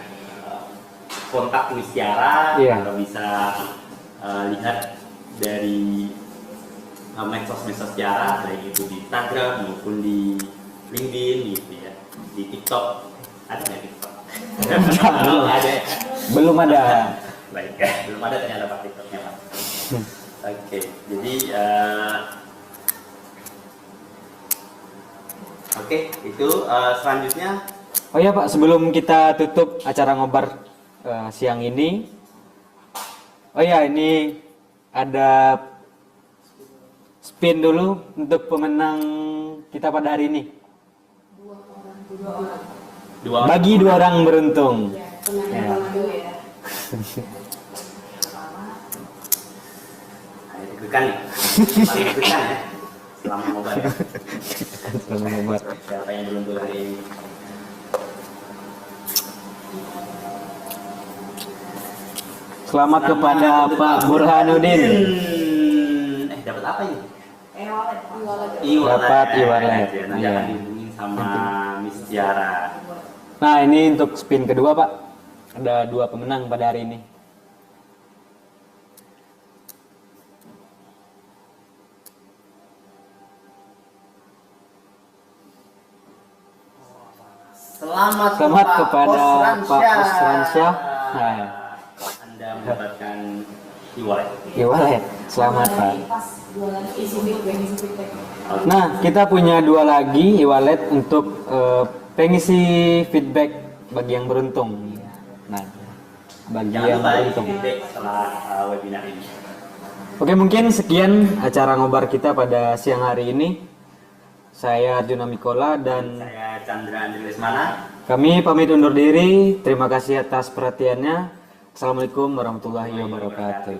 [SPEAKER 1] kontak Mistiara,
[SPEAKER 3] Iya.
[SPEAKER 1] atau bisa lihat dari medsos Tiara, baik itu di Instagram maupun di LinkedIn gitu ya, di TikTok. Ada nggak TikTok?
[SPEAKER 3] Belum.
[SPEAKER 1] Ada.
[SPEAKER 3] Belum ada.
[SPEAKER 1] Baik ya, belum ada ternyata Pak TikToknya Pak. Oke, jadi oke, itu selanjutnya.
[SPEAKER 3] Oh ya Pak, sebelum kita tutup acara ngobar siang ini, oh ya ini ada spin dulu untuk pemenang kita pada hari ini. Bagi 2 orang beruntung. Ya.
[SPEAKER 1] Deg-degan nih, paling deg-degan ya selama ngobar ya.
[SPEAKER 3] Selama ngobar.
[SPEAKER 1] Siapa yang belum hari ini?
[SPEAKER 3] Selamat kepada Pak Burhanuddin.
[SPEAKER 1] Dapat apa ini?
[SPEAKER 3] Dapat e-wallet.
[SPEAKER 1] Nanti
[SPEAKER 3] Iya.
[SPEAKER 1] akan dihubungin sama Miss Tiara.
[SPEAKER 3] Nah ini untuk spin kedua Pak, ada 2 pemenang pada hari ini.
[SPEAKER 1] Selamat
[SPEAKER 3] kepada Pak Osransyah. Nah,
[SPEAKER 1] Anda mendapatkan e-wallet.
[SPEAKER 3] e-wallet. Selamat Pak. Nah, kita punya 2 lagi e-wallet untuk pengisi feedback bagi yang beruntung. Nah, bagi
[SPEAKER 1] Jangan
[SPEAKER 3] yang
[SPEAKER 1] lupa isi
[SPEAKER 3] beruntung.
[SPEAKER 1] feedback setelah webinar ini.
[SPEAKER 3] Oke, mungkin sekian acara ngobar kita pada siang hari ini. Saya Arjuna Mikola dan
[SPEAKER 1] Saya Chandra Andri Lesmana.
[SPEAKER 3] kami pamit undur diri. Terima kasih atas perhatiannya. Assalamualaikum warahmatullahi wabarakatuh.